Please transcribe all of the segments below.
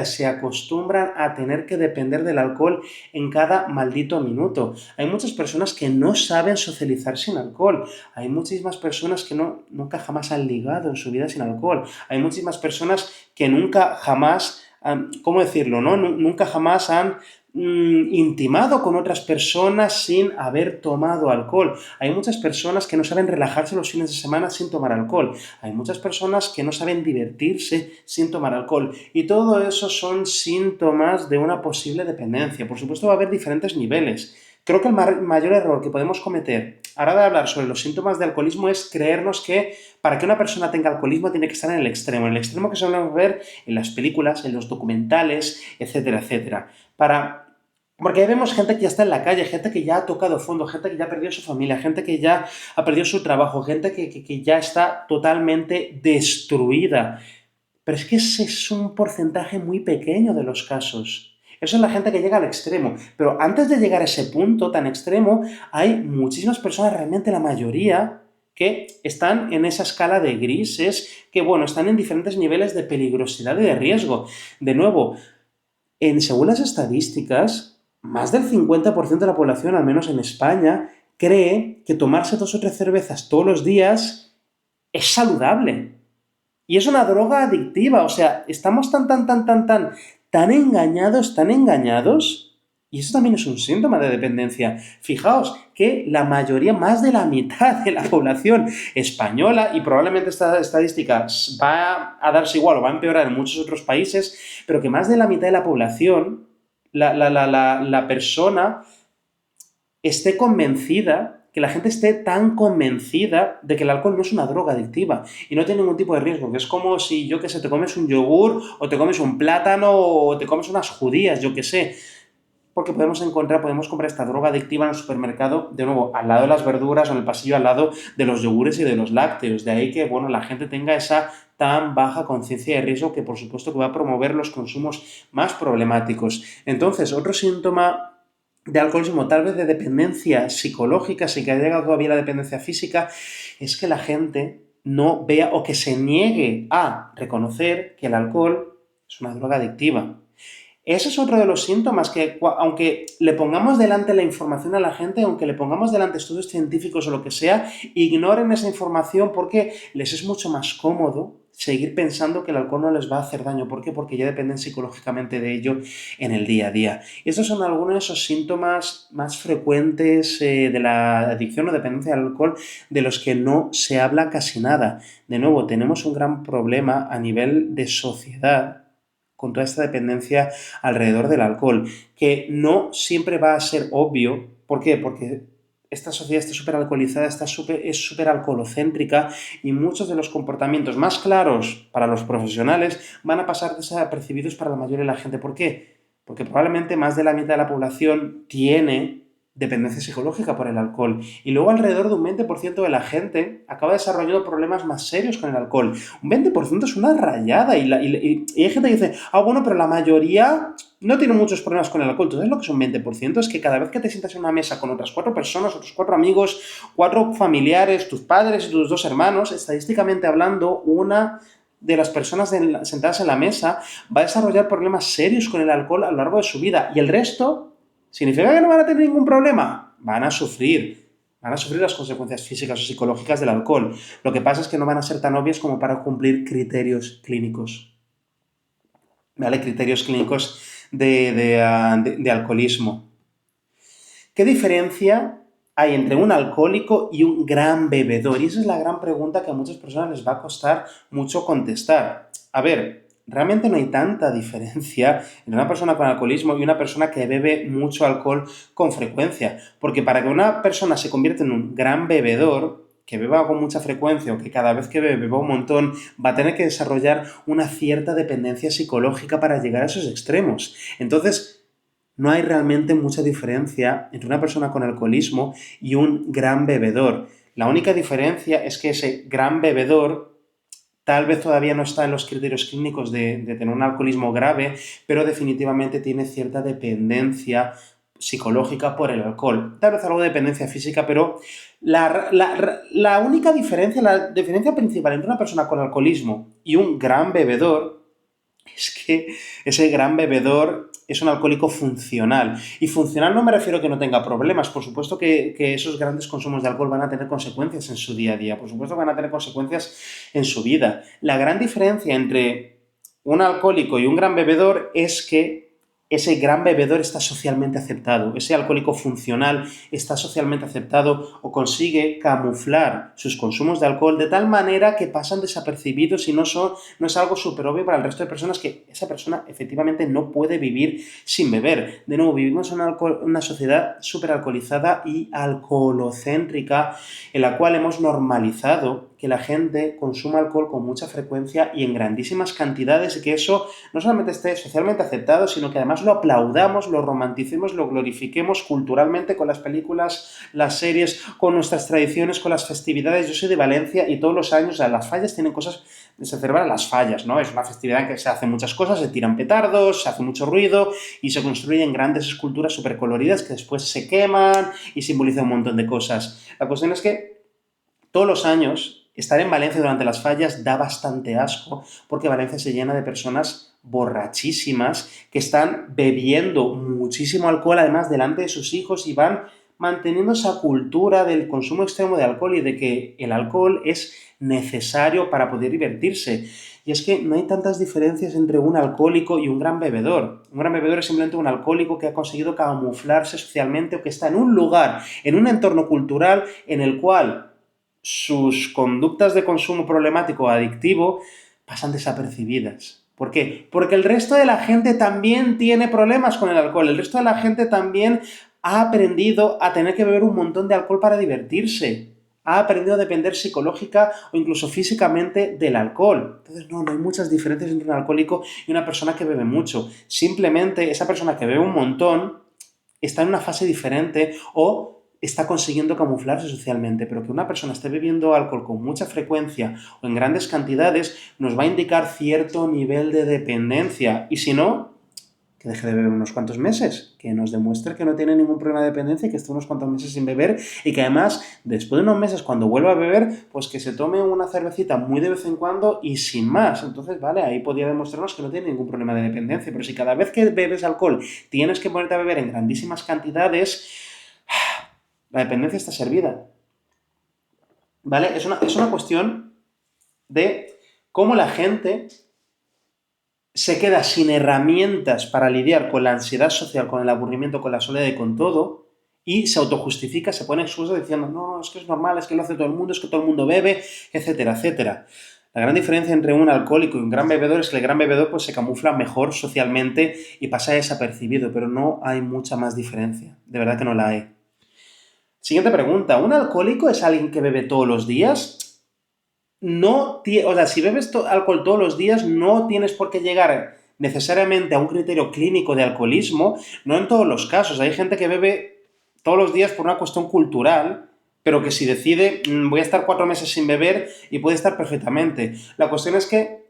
se acostumbran a tener que depender del alcohol en cada maldito minuto. Hay muchas personas que no saben socializar sin alcohol. Hay muchísimas personas que nunca jamás han ligado en su vida sin alcohol. Hay muchísimas personas que nunca jamás, ¿cómo decirlo, no? Nunca jamás han intimado con otras personas sin haber tomado alcohol. Hay muchas personas que no saben relajarse los fines de semana sin tomar alcohol. Hay muchas personas que no saben divertirse sin tomar alcohol. Y todo eso son síntomas de una posible dependencia. Por supuesto, va a haber diferentes niveles. Creo que el mayor error que podemos cometer a la hora de hablar sobre los síntomas de alcoholismo es creernos que para que una persona tenga alcoholismo tiene que estar en el extremo que solemos ver en las películas, en los documentales, etcétera, etcétera. Porque ahí vemos gente que ya está en la calle, gente que ya ha tocado fondo, gente que ya ha perdido su familia, gente que ya ha perdido su trabajo, gente que ya está totalmente destruida. Pero es que ese es un porcentaje muy pequeño de los casos. Eso es la gente que llega al extremo. Pero antes de llegar a ese punto tan extremo, hay muchísimas personas, realmente la mayoría, que están en esa escala de grises, que bueno, están en diferentes niveles de peligrosidad y de riesgo. De nuevo, según las estadísticas, más del 50% de la población, al menos en España, cree que tomarse 2 o 3 cervezas todos los días es saludable. Y es una droga adictiva, o sea, estamos tan engañados, y eso también es un síntoma de dependencia. Fijaos que la mayoría, más de la mitad de la población española, y probablemente esta estadística va a darse igual o va a empeorar en muchos otros países, pero que más de la mitad de la población, la persona esté convencida, que la gente esté tan convencida de que el alcohol no es una droga adictiva y no tiene ningún tipo de riesgo, que es como si, yo qué sé, te comes un yogur o te comes un plátano o te comes unas judías, yo qué sé, porque podemos comprar esta droga adictiva en el supermercado, de nuevo, al lado de las verduras o en el pasillo al lado de los yogures y de los lácteos, de ahí que, bueno, la gente tenga esa tan baja conciencia de riesgo que, por supuesto, que va a promover los consumos más problemáticos. Entonces, otro síntoma de alcoholismo, tal vez de dependencia psicológica, sin que haya llegado todavía la dependencia física, es que la gente no vea o que se niegue a reconocer que el alcohol es una droga adictiva. Ese es otro de los síntomas que, aunque le pongamos delante la información a la gente, aunque le pongamos delante estudios científicos o lo que sea, ignoren esa información porque les es mucho más cómodo seguir pensando que el alcohol no les va a hacer daño. ¿Por qué? Porque ya dependen psicológicamente de ello en el día a día. Y estos son algunos de esos síntomas más frecuentes de la adicción o dependencia al alcohol de los que no se habla casi nada. De nuevo, tenemos un gran problema a nivel de sociedad con toda esta dependencia alrededor del alcohol, que no siempre va a ser obvio. ¿Por qué? Porque esta sociedad está súper alcoholizada, es súper alcoholocéntrica y muchos de los comportamientos más claros para los profesionales van a pasar desapercibidos para la mayoría de la gente. ¿Por qué? Porque probablemente más de la mitad de la población tiene dependencia psicológica por el alcohol. Y luego alrededor de un 20% de la gente acaba desarrollando problemas más serios con el alcohol. Un 20% es una rayada y hay gente que dice, bueno, pero la mayoría no tiene muchos problemas con el alcohol. Entonces lo que es un 20% es que cada vez que te sientas en una mesa con otras 4 personas, otros 4 amigos, 4 familiares, tus padres y tus 2 hermanos, estadísticamente hablando, una de las personas sentadas en la mesa va a desarrollar problemas serios con el alcohol a lo largo de su vida. Y el resto, ¿significa que no van a tener ningún problema? Van a sufrir las consecuencias físicas o psicológicas del alcohol. Lo que pasa es que no van a ser tan obvias como para cumplir criterios clínicos. ¿Vale? Criterios clínicos de alcoholismo. ¿Qué diferencia hay entre un alcohólico y un gran bebedor? Y esa es la gran pregunta que a muchas personas les va a costar mucho contestar. A ver, realmente no hay tanta diferencia entre una persona con alcoholismo y una persona que bebe mucho alcohol con frecuencia. Porque para que una persona se convierta en un gran bebedor, que beba con mucha frecuencia o que cada vez que beba un montón, va a tener que desarrollar una cierta dependencia psicológica para llegar a esos extremos. Entonces, no hay realmente mucha diferencia entre una persona con alcoholismo y un gran bebedor. La única diferencia es que ese gran bebedor tal vez todavía no está en los criterios clínicos de tener un alcoholismo grave, pero definitivamente tiene cierta dependencia psicológica por el alcohol. Tal vez algo de dependencia física, pero la única diferencia, la diferencia principal entre una persona con alcoholismo y un gran bebedor es que ese gran bebedor es un alcohólico funcional. Y funcional no me refiero a que no tenga problemas. Por supuesto que esos grandes consumos de alcohol van a tener consecuencias en su día a día. Por supuesto que van a tener consecuencias en su vida. La gran diferencia entre un alcohólico y un gran bebedor es que ese gran bebedor está socialmente aceptado, ese alcohólico funcional está socialmente aceptado o consigue camuflar sus consumos de alcohol de tal manera que pasan desapercibidos y no es algo súper obvio para el resto de personas, que esa persona efectivamente no puede vivir sin beber. De nuevo, vivimos en una sociedad súper alcoholizada y alcoholocéntrica, en la cual hemos normalizado que la gente consuma alcohol con mucha frecuencia y en grandísimas cantidades, y que eso no solamente esté socialmente aceptado, sino que además lo aplaudamos, lo romanticemos, lo glorifiquemos culturalmente con las películas, las series, con nuestras tradiciones, con las festividades. Yo soy de Valencia y todos los años, o sea, las fallas tienen cosas, se celebran las fallas, ¿no? Es una festividad en que se hacen muchas cosas, se tiran petardos, se hace mucho ruido y se construyen grandes esculturas súper coloridas que después se queman y simbolizan un montón de cosas. La cuestión es que todos los años, estar en Valencia durante las fallas da bastante asco, porque Valencia se llena de personas borrachísimas que están bebiendo muchísimo alcohol, además delante de sus hijos, y van manteniendo esa cultura del consumo extremo de alcohol y de que el alcohol es necesario para poder divertirse. Y es que no hay tantas diferencias entre un alcohólico y un gran bebedor. Un gran bebedor es simplemente un alcohólico que ha conseguido camuflarse socialmente o que está en un lugar, en un entorno cultural en el cual sus conductas de consumo problemático o adictivo pasan desapercibidas. ¿Por qué? Porque el resto de la gente también tiene problemas con el alcohol, el resto de la gente también ha aprendido a tener que beber un montón de alcohol para divertirse, ha aprendido a depender psicológica o incluso físicamente del alcohol. Entonces no hay muchas diferencias entre un alcohólico y una persona que bebe mucho. Simplemente esa persona que bebe un montón está en una fase diferente o está consiguiendo camuflarse socialmente, pero que una persona esté bebiendo alcohol con mucha frecuencia o en grandes cantidades nos va a indicar cierto nivel de dependencia, y si no, que deje de beber unos cuantos meses, que nos demuestre que no tiene ningún problema de dependencia y que esté unos cuantos meses sin beber, y que además, después de unos meses, cuando vuelva a beber, pues que se tome una cervecita muy de vez en cuando y sin más. Entonces, vale, ahí podría demostrarnos que no tiene ningún problema de dependencia, pero si cada vez que bebes alcohol tienes que ponerte a beber en grandísimas cantidades, la dependencia está servida, ¿vale? Es una cuestión de cómo la gente se queda sin herramientas para lidiar con la ansiedad social, con el aburrimiento, con la soledad y con todo, y se autojustifica, se pone excusas diciendo, no, es que es normal, es que lo hace todo el mundo, es que todo el mundo bebe, etcétera, etcétera. La gran diferencia entre un alcohólico y un gran bebedor es que el gran bebedor pues se camufla mejor socialmente y pasa desapercibido, pero no hay mucha más diferencia, de verdad que no la hay. Siguiente pregunta, ¿un alcohólico es alguien que bebe todos los días? No, o sea, si bebes alcohol todos los días, no tienes por qué llegar necesariamente a un criterio clínico de alcoholismo, no en todos los casos. Hay gente que bebe todos los días por una cuestión cultural, pero que si decide, voy a estar 4 meses sin beber, y puede estar perfectamente. La cuestión es que,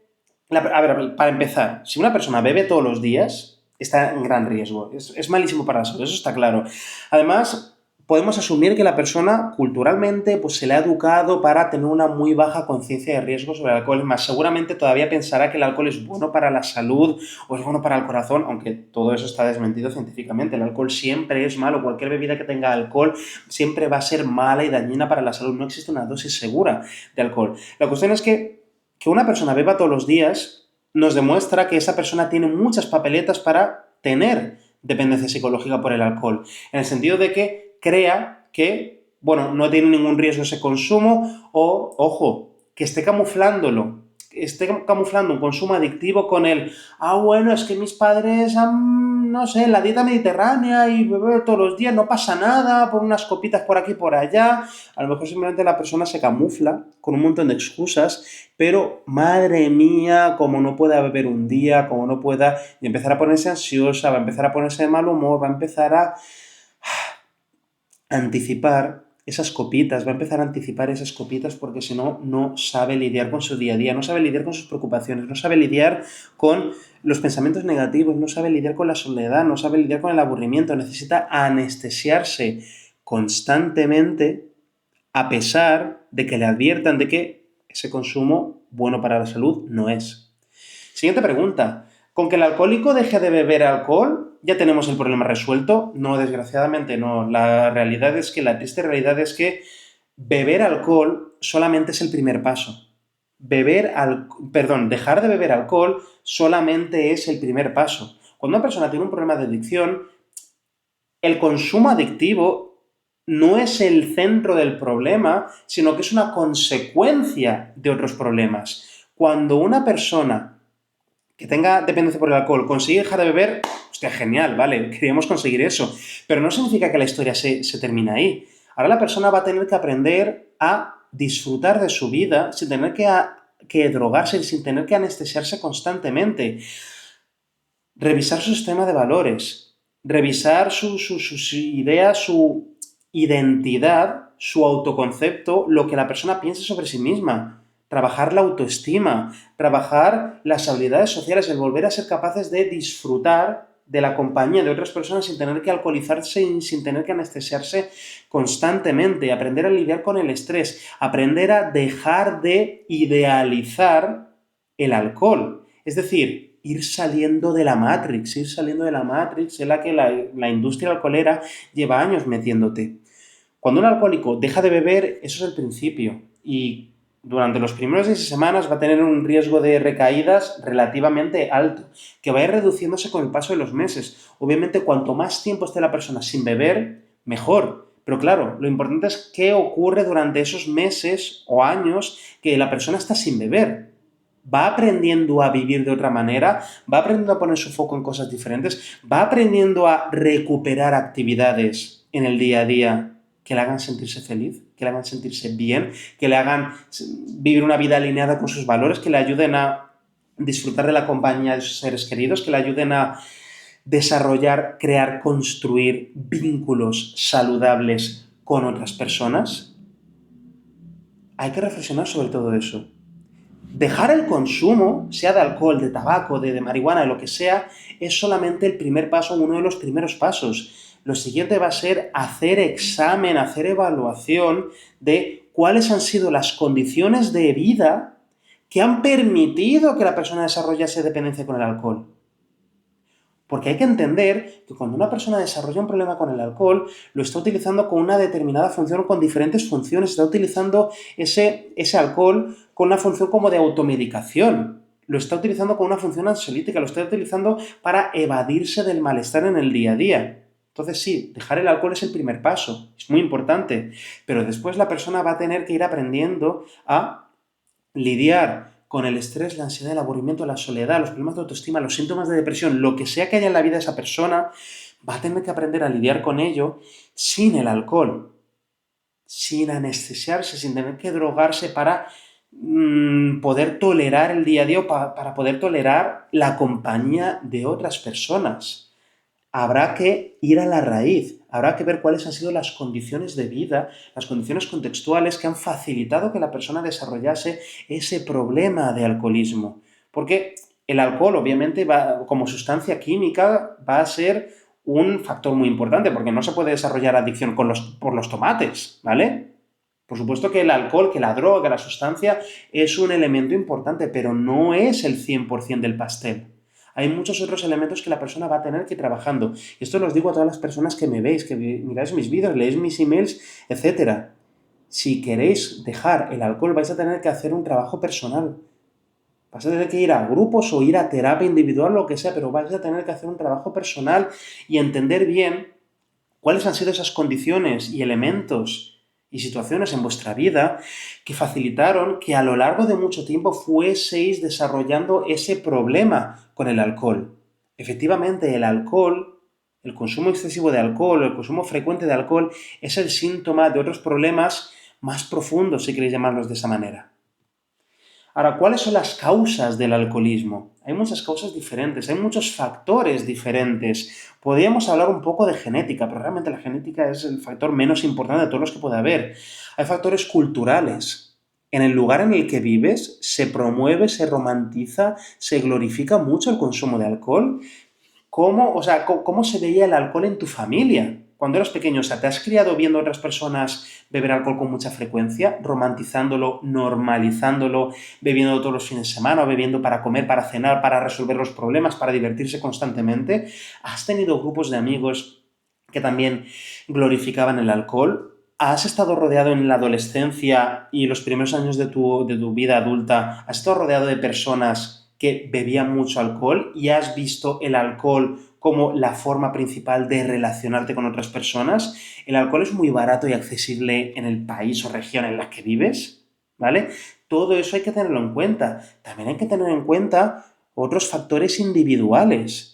a ver, para empezar, si una persona bebe todos los días, está en gran riesgo. Es malísimo para la salud, eso está claro. Además, podemos asumir que la persona culturalmente pues, se le ha educado para tener una muy baja conciencia de riesgo sobre el alcohol. Más seguramente todavía pensará que el alcohol es bueno para la salud o es bueno para el corazón, aunque todo eso está desmentido científicamente. El alcohol siempre es malo, cualquier bebida que tenga alcohol siempre va a ser mala y dañina para la salud. No existe una dosis segura de alcohol. La cuestión es que una persona beba todos los días nos demuestra que esa persona tiene muchas papeletas para tener dependencia psicológica por el alcohol, en el sentido de que crea que, bueno, no tiene ningún riesgo ese consumo, o, ojo, que esté camuflándolo, esté camuflando un consumo adictivo con el, bueno, es que mis padres han, no sé, la dieta mediterránea y bebo todos los días, no pasa nada, por unas copitas por aquí y por allá. A lo mejor simplemente la persona se camufla con un montón de excusas, pero madre mía, como no pueda beber un día, como no pueda, y empezar a ponerse ansiosa, va a empezar a ponerse de mal humor, va a empezar a anticipar esas copitas, va a empezar a anticipar esas copitas, porque si no, no sabe lidiar con su día a día, no sabe lidiar con sus preocupaciones, no sabe lidiar con los pensamientos negativos, no sabe lidiar con la soledad, no sabe lidiar con el aburrimiento, necesita anestesiarse constantemente, a pesar de que le adviertan de que ese consumo bueno para la salud no es. Siguiente pregunta. ¿Con que el alcohólico deje de beber alcohol ya tenemos el problema resuelto? No, desgraciadamente no. La triste realidad es que beber alcohol solamente es el primer paso. Dejar de beber alcohol solamente es el primer paso. Cuando una persona tiene un problema de adicción, el consumo adictivo no es el centro del problema, sino que es una consecuencia de otros problemas. Cuando una persona que tenga dependencia por el alcohol consigue dejar de beber, hostia, genial, vale, queríamos conseguir eso. Pero no significa que la historia se termine ahí. Ahora la persona va a tener que aprender a disfrutar de su vida sin tener que drogarse, sin tener que anestesiarse constantemente. Revisar su sistema de valores, revisar sus ideas, su identidad, su autoconcepto, lo que la persona piensa sobre sí misma, trabajar la autoestima, trabajar las habilidades sociales, el volver a ser capaces de disfrutar de la compañía de otras personas sin tener que alcoholizarse y sin tener que anestesiarse constantemente, aprender a lidiar con el estrés, aprender a dejar de idealizar el alcohol. Es decir, ir saliendo de la Matrix en la que la industria alcoholera lleva años metiéndote. Cuando un alcohólico deja de beber, eso es el principio. Y durante los primeros días y semanas va a tener un riesgo de recaídas relativamente alto, que va a ir reduciéndose con el paso de los meses. Obviamente, cuanto más tiempo esté la persona sin beber, mejor. Pero claro, lo importante es qué ocurre durante esos meses o años que la persona está sin beber. Va aprendiendo a vivir de otra manera, va aprendiendo a poner su foco en cosas diferentes, va aprendiendo a recuperar actividades en el día a día que le hagan sentirse feliz, que le hagan sentirse bien, que le hagan vivir una vida alineada con sus valores, que le ayuden a disfrutar de la compañía de sus seres queridos, que le ayuden a desarrollar, crear, construir vínculos saludables con otras personas. Hay que reflexionar sobre todo eso. Dejar el consumo, sea de alcohol, de tabaco, de marihuana, de lo que sea, es solamente el primer paso, uno de los primeros pasos. Lo siguiente va a ser hacer examen, hacer evaluación de cuáles han sido las condiciones de vida que han permitido que la persona desarrollase dependencia con el alcohol. Porque hay que entender que cuando una persona desarrolla un problema con el alcohol, lo está utilizando con una determinada función, con diferentes funciones, está utilizando ese alcohol con una función como de automedicación, lo está utilizando con una función ansiolítica, lo está utilizando para evadirse del malestar en el día a día. Entonces sí, dejar el alcohol es el primer paso, es muy importante, pero después la persona va a tener que ir aprendiendo a lidiar con el estrés, la ansiedad, el aburrimiento, la soledad, los problemas de autoestima, los síntomas de depresión, lo que sea que haya en la vida de esa persona, va a tener que aprender a lidiar con ello sin el alcohol, sin anestesiarse, sin tener que drogarse para poder tolerar el día a día, para poder tolerar la compañía de otras personas. Habrá que ir a la raíz, habrá que ver cuáles han sido las condiciones de vida, las condiciones contextuales que han facilitado que la persona desarrollase ese problema de alcoholismo. Porque el alcohol, obviamente, como sustancia química, va a ser un factor muy importante, porque no se puede desarrollar adicción por los tomates, ¿vale? Por supuesto que el alcohol, que la droga, que la sustancia es un elemento importante, pero no es el 100% del pastel. Hay muchos otros elementos que la persona va a tener que ir trabajando. Y esto los digo a todas las personas que me veis, que miráis mis vídeos, leéis mis emails, etc. Si queréis dejar el alcohol, vais a tener que hacer un trabajo personal. Vais a tener que ir a grupos o ir a terapia individual, lo que sea, pero vais a tener que hacer un trabajo personal y entender bien cuáles han sido esas condiciones y elementos y situaciones en vuestra vida que facilitaron que a lo largo de mucho tiempo fueseis desarrollando ese problema con el alcohol. Efectivamente, el alcohol, el consumo excesivo de alcohol, el consumo frecuente de alcohol, es el síntoma de otros problemas más profundos, si queréis llamarlos de esa manera. Ahora, ¿cuáles son las causas del alcoholismo? Hay muchas causas diferentes, hay muchos factores diferentes. Podríamos hablar un poco de genética, pero realmente la genética es el factor menos importante de todos los que puede haber. Hay factores culturales. En el lugar en el que vives se promueve, se romantiza, se glorifica mucho el consumo de alcohol. ¿Cómo se veía el alcohol en tu familia? cuando eras pequeño, o sea, ¿te has criado viendo a otras personas beber alcohol con mucha frecuencia, romantizándolo, normalizándolo, bebiendo todos los fines de semana, o bebiendo para comer, para cenar, para resolver los problemas, para divertirse constantemente? ¿Has tenido grupos de amigos que también glorificaban el alcohol? ¿Has estado rodeado en la adolescencia y los primeros años de tu vida adulta, has estado rodeado de personas que bebían mucho alcohol y has visto el alcohol como la forma principal de relacionarte con otras personas? El alcohol es muy barato y accesible en el país o región en la que vives, ¿vale? Todo eso hay que tenerlo en cuenta. También hay que tener en cuenta otros factores individuales.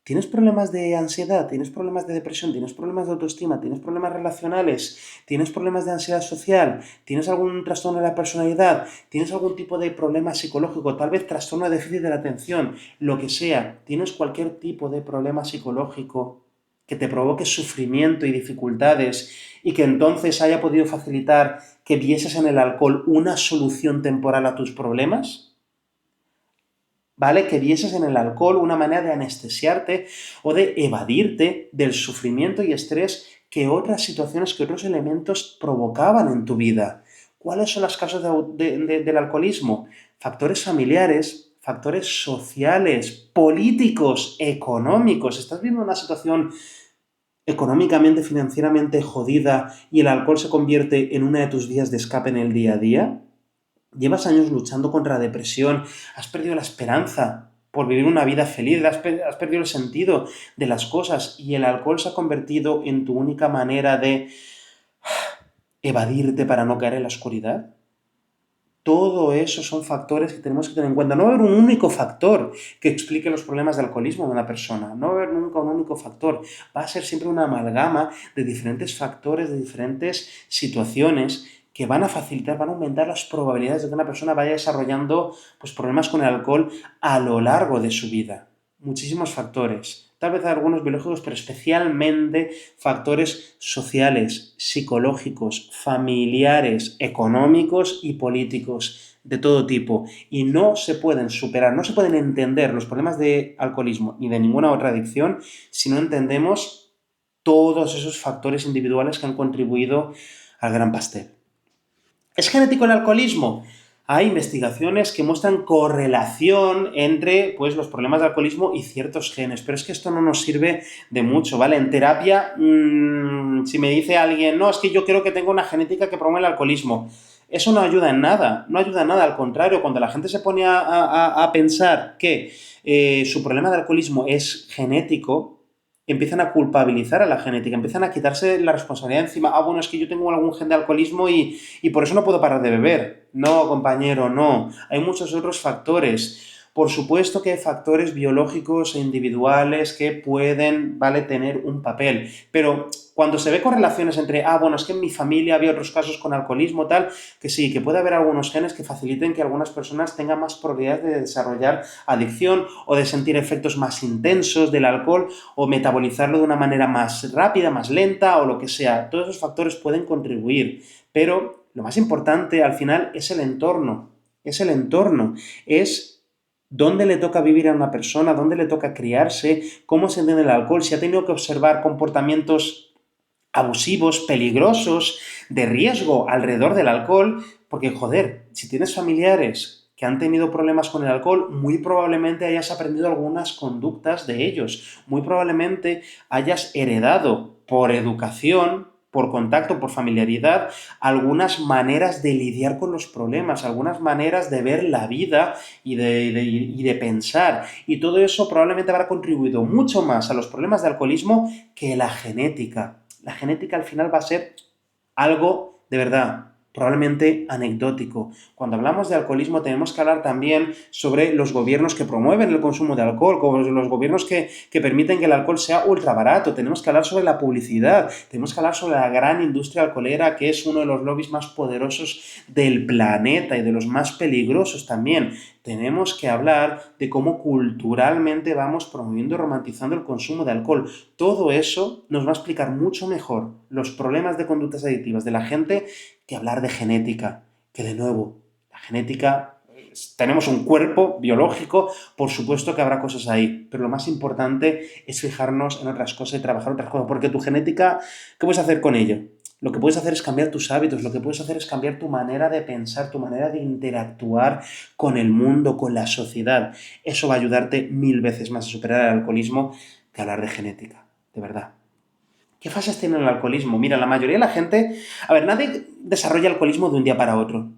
¿Tienes problemas de ansiedad? ¿Tienes problemas de depresión? ¿Tienes problemas de autoestima? ¿Tienes problemas relacionales? ¿Tienes problemas de ansiedad social? ¿Tienes algún trastorno de la personalidad? ¿Tienes algún tipo de problema psicológico? Tal vez trastorno de déficit de la atención, lo que sea. ¿Tienes cualquier tipo de problema psicológico que te provoque sufrimiento y dificultades y que entonces haya podido facilitar que vieses en el alcohol una solución temporal a tus problemas? ¿Vale? Que vieses en el alcohol una manera de anestesiarte o de evadirte del sufrimiento y estrés que otras situaciones, que otros elementos provocaban en tu vida. ¿Cuáles son las causas del alcoholismo? Factores familiares, factores sociales, políticos, económicos. ¿Estás viendo una situación económicamente, financieramente jodida y el alcohol se convierte en una de tus vías de escape en el día a día? Llevas años luchando contra la depresión, has perdido la esperanza por vivir una vida feliz, has perdido el sentido de las cosas y el alcohol se ha convertido en tu única manera de evadirte para no caer en la oscuridad. Todo eso son factores que tenemos que tener en cuenta. No va a haber un único factor que explique los problemas de alcoholismo de una persona. No va a haber nunca un único factor. Va a ser siempre una amalgama de diferentes factores, de diferentes situaciones que van a facilitar, van a aumentar las probabilidades de que una persona vaya desarrollando pues, problemas con el alcohol a lo largo de su vida. Muchísimos factores. Tal vez algunos biológicos, pero especialmente factores sociales, psicológicos, familiares, económicos y políticos de todo tipo. Y no se pueden superar, no se pueden entender los problemas de alcoholismo ni de ninguna otra adicción si no entendemos todos esos factores individuales que han contribuido al gran pastel. ¿Es genético el alcoholismo? Hay investigaciones que muestran correlación entre pues, los problemas de alcoholismo y ciertos genes, pero es que esto no nos sirve de mucho, ¿vale? En terapia, si me dice alguien, no, es que yo creo que tengo una genética que promueve el alcoholismo, eso no ayuda en nada, no ayuda en nada, al contrario, cuando la gente se pone a pensar que su problema de alcoholismo es genético, empiezan a culpabilizar a la genética, empiezan a quitarse la responsabilidad encima. Ah, bueno, es que yo tengo algún gen de alcoholismo y por eso no puedo parar de beber. No, compañero, no. Hay muchos otros factores. Por supuesto que hay factores biológicos e individuales que pueden, ¿vale?, tener un papel, pero cuando se ve correlaciones entre, bueno, es que en mi familia había otros casos con alcoholismo, tal, que sí, que puede haber algunos genes que faciliten que algunas personas tengan más probabilidades de desarrollar adicción o de sentir efectos más intensos del alcohol o metabolizarlo de una manera más rápida, más lenta o lo que sea. Todos esos factores pueden contribuir, pero lo más importante al final es el entorno, es dónde le toca vivir a una persona, dónde le toca criarse, cómo se entiende el alcohol, si ha tenido que observar comportamientos abusivos, peligrosos, de riesgo alrededor del alcohol, porque, joder, si tienes familiares que han tenido problemas con el alcohol, muy probablemente hayas aprendido algunas conductas de ellos, muy probablemente hayas heredado por educación, por contacto, por familiaridad, algunas maneras de lidiar con los problemas, algunas maneras de ver la vida y de pensar. Y todo eso probablemente habrá contribuido mucho más a los problemas de alcoholismo que la genética. La genética al final va a ser algo de verdad, probablemente anecdótico. Cuando hablamos de alcoholismo tenemos que hablar también sobre los gobiernos que promueven el consumo de alcohol, como los gobiernos que permiten que el alcohol sea ultra barato. Tenemos que hablar sobre la publicidad, tenemos que hablar sobre la gran industria alcoholera, que es uno de los lobbies más poderosos del planeta y de los más peligrosos también. Tenemos que hablar de cómo culturalmente vamos promoviendo y romantizando el consumo de alcohol. Todo eso nos va a explicar mucho mejor los problemas de conductas adictivas de la gente que hablar de genética, que de nuevo, la genética tenemos un cuerpo biológico, por supuesto que habrá cosas ahí, pero lo más importante es fijarnos en otras cosas y trabajar otras cosas, porque tu genética, ¿qué puedes hacer con ello? Lo que puedes hacer es cambiar tus hábitos, lo que puedes hacer es cambiar tu manera de pensar, tu manera de interactuar con el mundo, con la sociedad. Eso va a ayudarte 1000 veces más a superar el alcoholismo que hablar de genética, de verdad. ¿Qué fases tiene el alcoholismo? Mira, la mayoría de la gente... A ver, nadie desarrolla alcoholismo de un día para otro.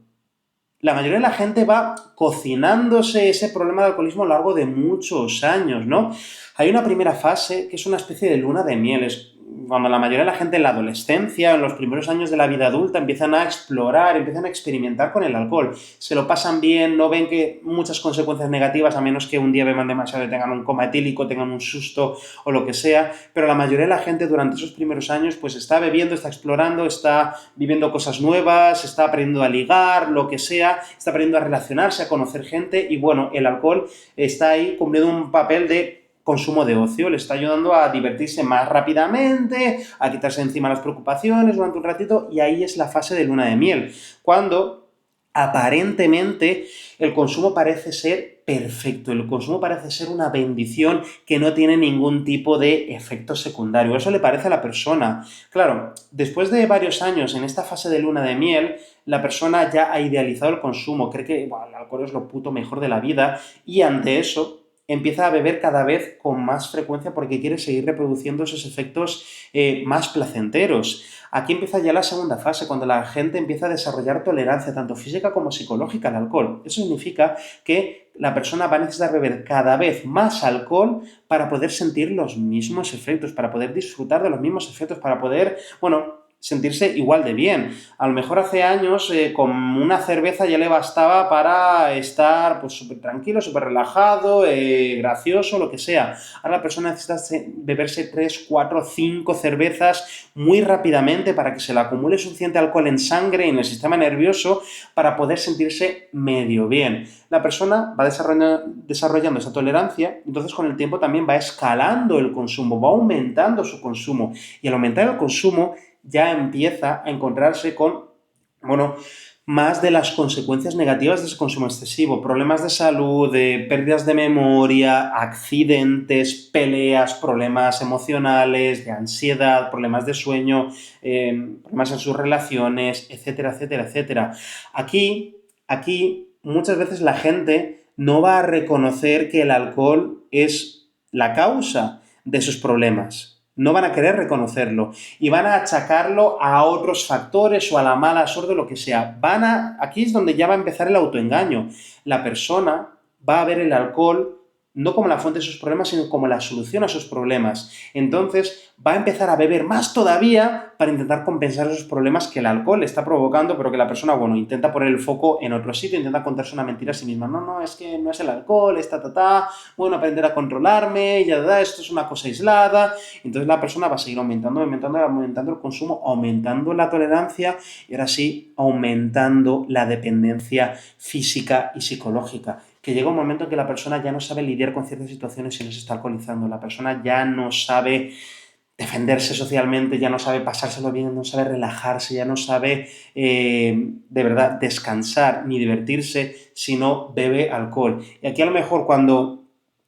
La mayoría de la gente va cocinándose ese problema de alcoholismo a lo largo de muchos años, ¿no? Hay una primera fase que es una especie de luna de miel. Es cuando la mayoría de la gente en la adolescencia, en los primeros años de la vida adulta, empiezan a explorar, empiezan a experimentar con el alcohol. Se lo pasan bien, no ven que muchas consecuencias negativas, a menos que un día beban demasiado y tengan un coma etílico, tengan un susto o lo que sea, pero la mayoría de la gente durante esos primeros años pues está bebiendo, está explorando, está viviendo cosas nuevas, está aprendiendo a ligar, lo que sea, está aprendiendo a relacionarse, a conocer gente y bueno, el alcohol está ahí cumpliendo un papel de consumo de ocio, le está ayudando a divertirse más rápidamente, a quitarse encima las preocupaciones durante un ratito, y ahí es la fase de luna de miel, cuando aparentemente el consumo parece ser perfecto, el consumo parece ser una bendición que no tiene ningún tipo de efecto secundario. Eso le parece a la persona. Claro, después de varios años en esta fase de luna de miel, la persona ya ha idealizado el consumo, cree que bueno, el alcohol es lo puto mejor de la vida, y ante eso empieza a beber cada vez con más frecuencia porque quiere seguir reproduciendo esos efectos más placenteros. Aquí empieza ya la segunda fase, cuando la gente empieza a desarrollar tolerancia, tanto física como psicológica, al alcohol. Eso significa que la persona va a necesitar beber cada vez más alcohol para poder sentir los mismos efectos, para poder disfrutar de los mismos efectos, para poder, bueno, sentirse igual de bien. A lo mejor hace años con una cerveza ya le bastaba para estar pues súper tranquilo, súper relajado, gracioso, lo que sea. Ahora la persona necesita beberse 3, 4, 5 cervezas muy rápidamente para que se le acumule suficiente alcohol en sangre y en el sistema nervioso para poder sentirse medio bien. La persona va desarrollando esa tolerancia, entonces con el tiempo también va escalando el consumo, va aumentando su consumo. Y al aumentar el consumo, ya empieza a encontrarse con, bueno, más de las consecuencias negativas de ese consumo excesivo, problemas de salud, de pérdidas de memoria, accidentes, peleas, problemas emocionales, de ansiedad, problemas de sueño, problemas en sus relaciones, etcétera, etcétera, etcétera. Aquí, muchas veces la gente no va a reconocer que el alcohol es la causa de sus problemas. No van a querer reconocerlo y van a achacarlo a otros factores o a la mala suerte o lo que sea. Aquí es donde ya va a empezar el autoengaño. La persona va a ver el alcohol no como la fuente de sus problemas, sino como la solución a sus problemas. Entonces va a empezar a beber más todavía para intentar compensar esos problemas que el alcohol le está provocando, pero que la persona, bueno, intenta poner el foco en otro sitio, intenta contarse una mentira a sí misma. No, es que no es el alcohol, bueno, aprender a controlarme, esto es una cosa aislada. Entonces la persona va a seguir aumentando el consumo, aumentando la tolerancia y ahora sí, aumentando la dependencia física y psicológica. Que llega un momento en que la persona ya no sabe lidiar con ciertas situaciones si no se está alcoholizando. La persona ya no sabe defenderse socialmente, ya no sabe pasárselo bien, no sabe relajarse, ya no sabe de verdad descansar ni divertirse si no bebe alcohol. Y aquí a lo mejor cuando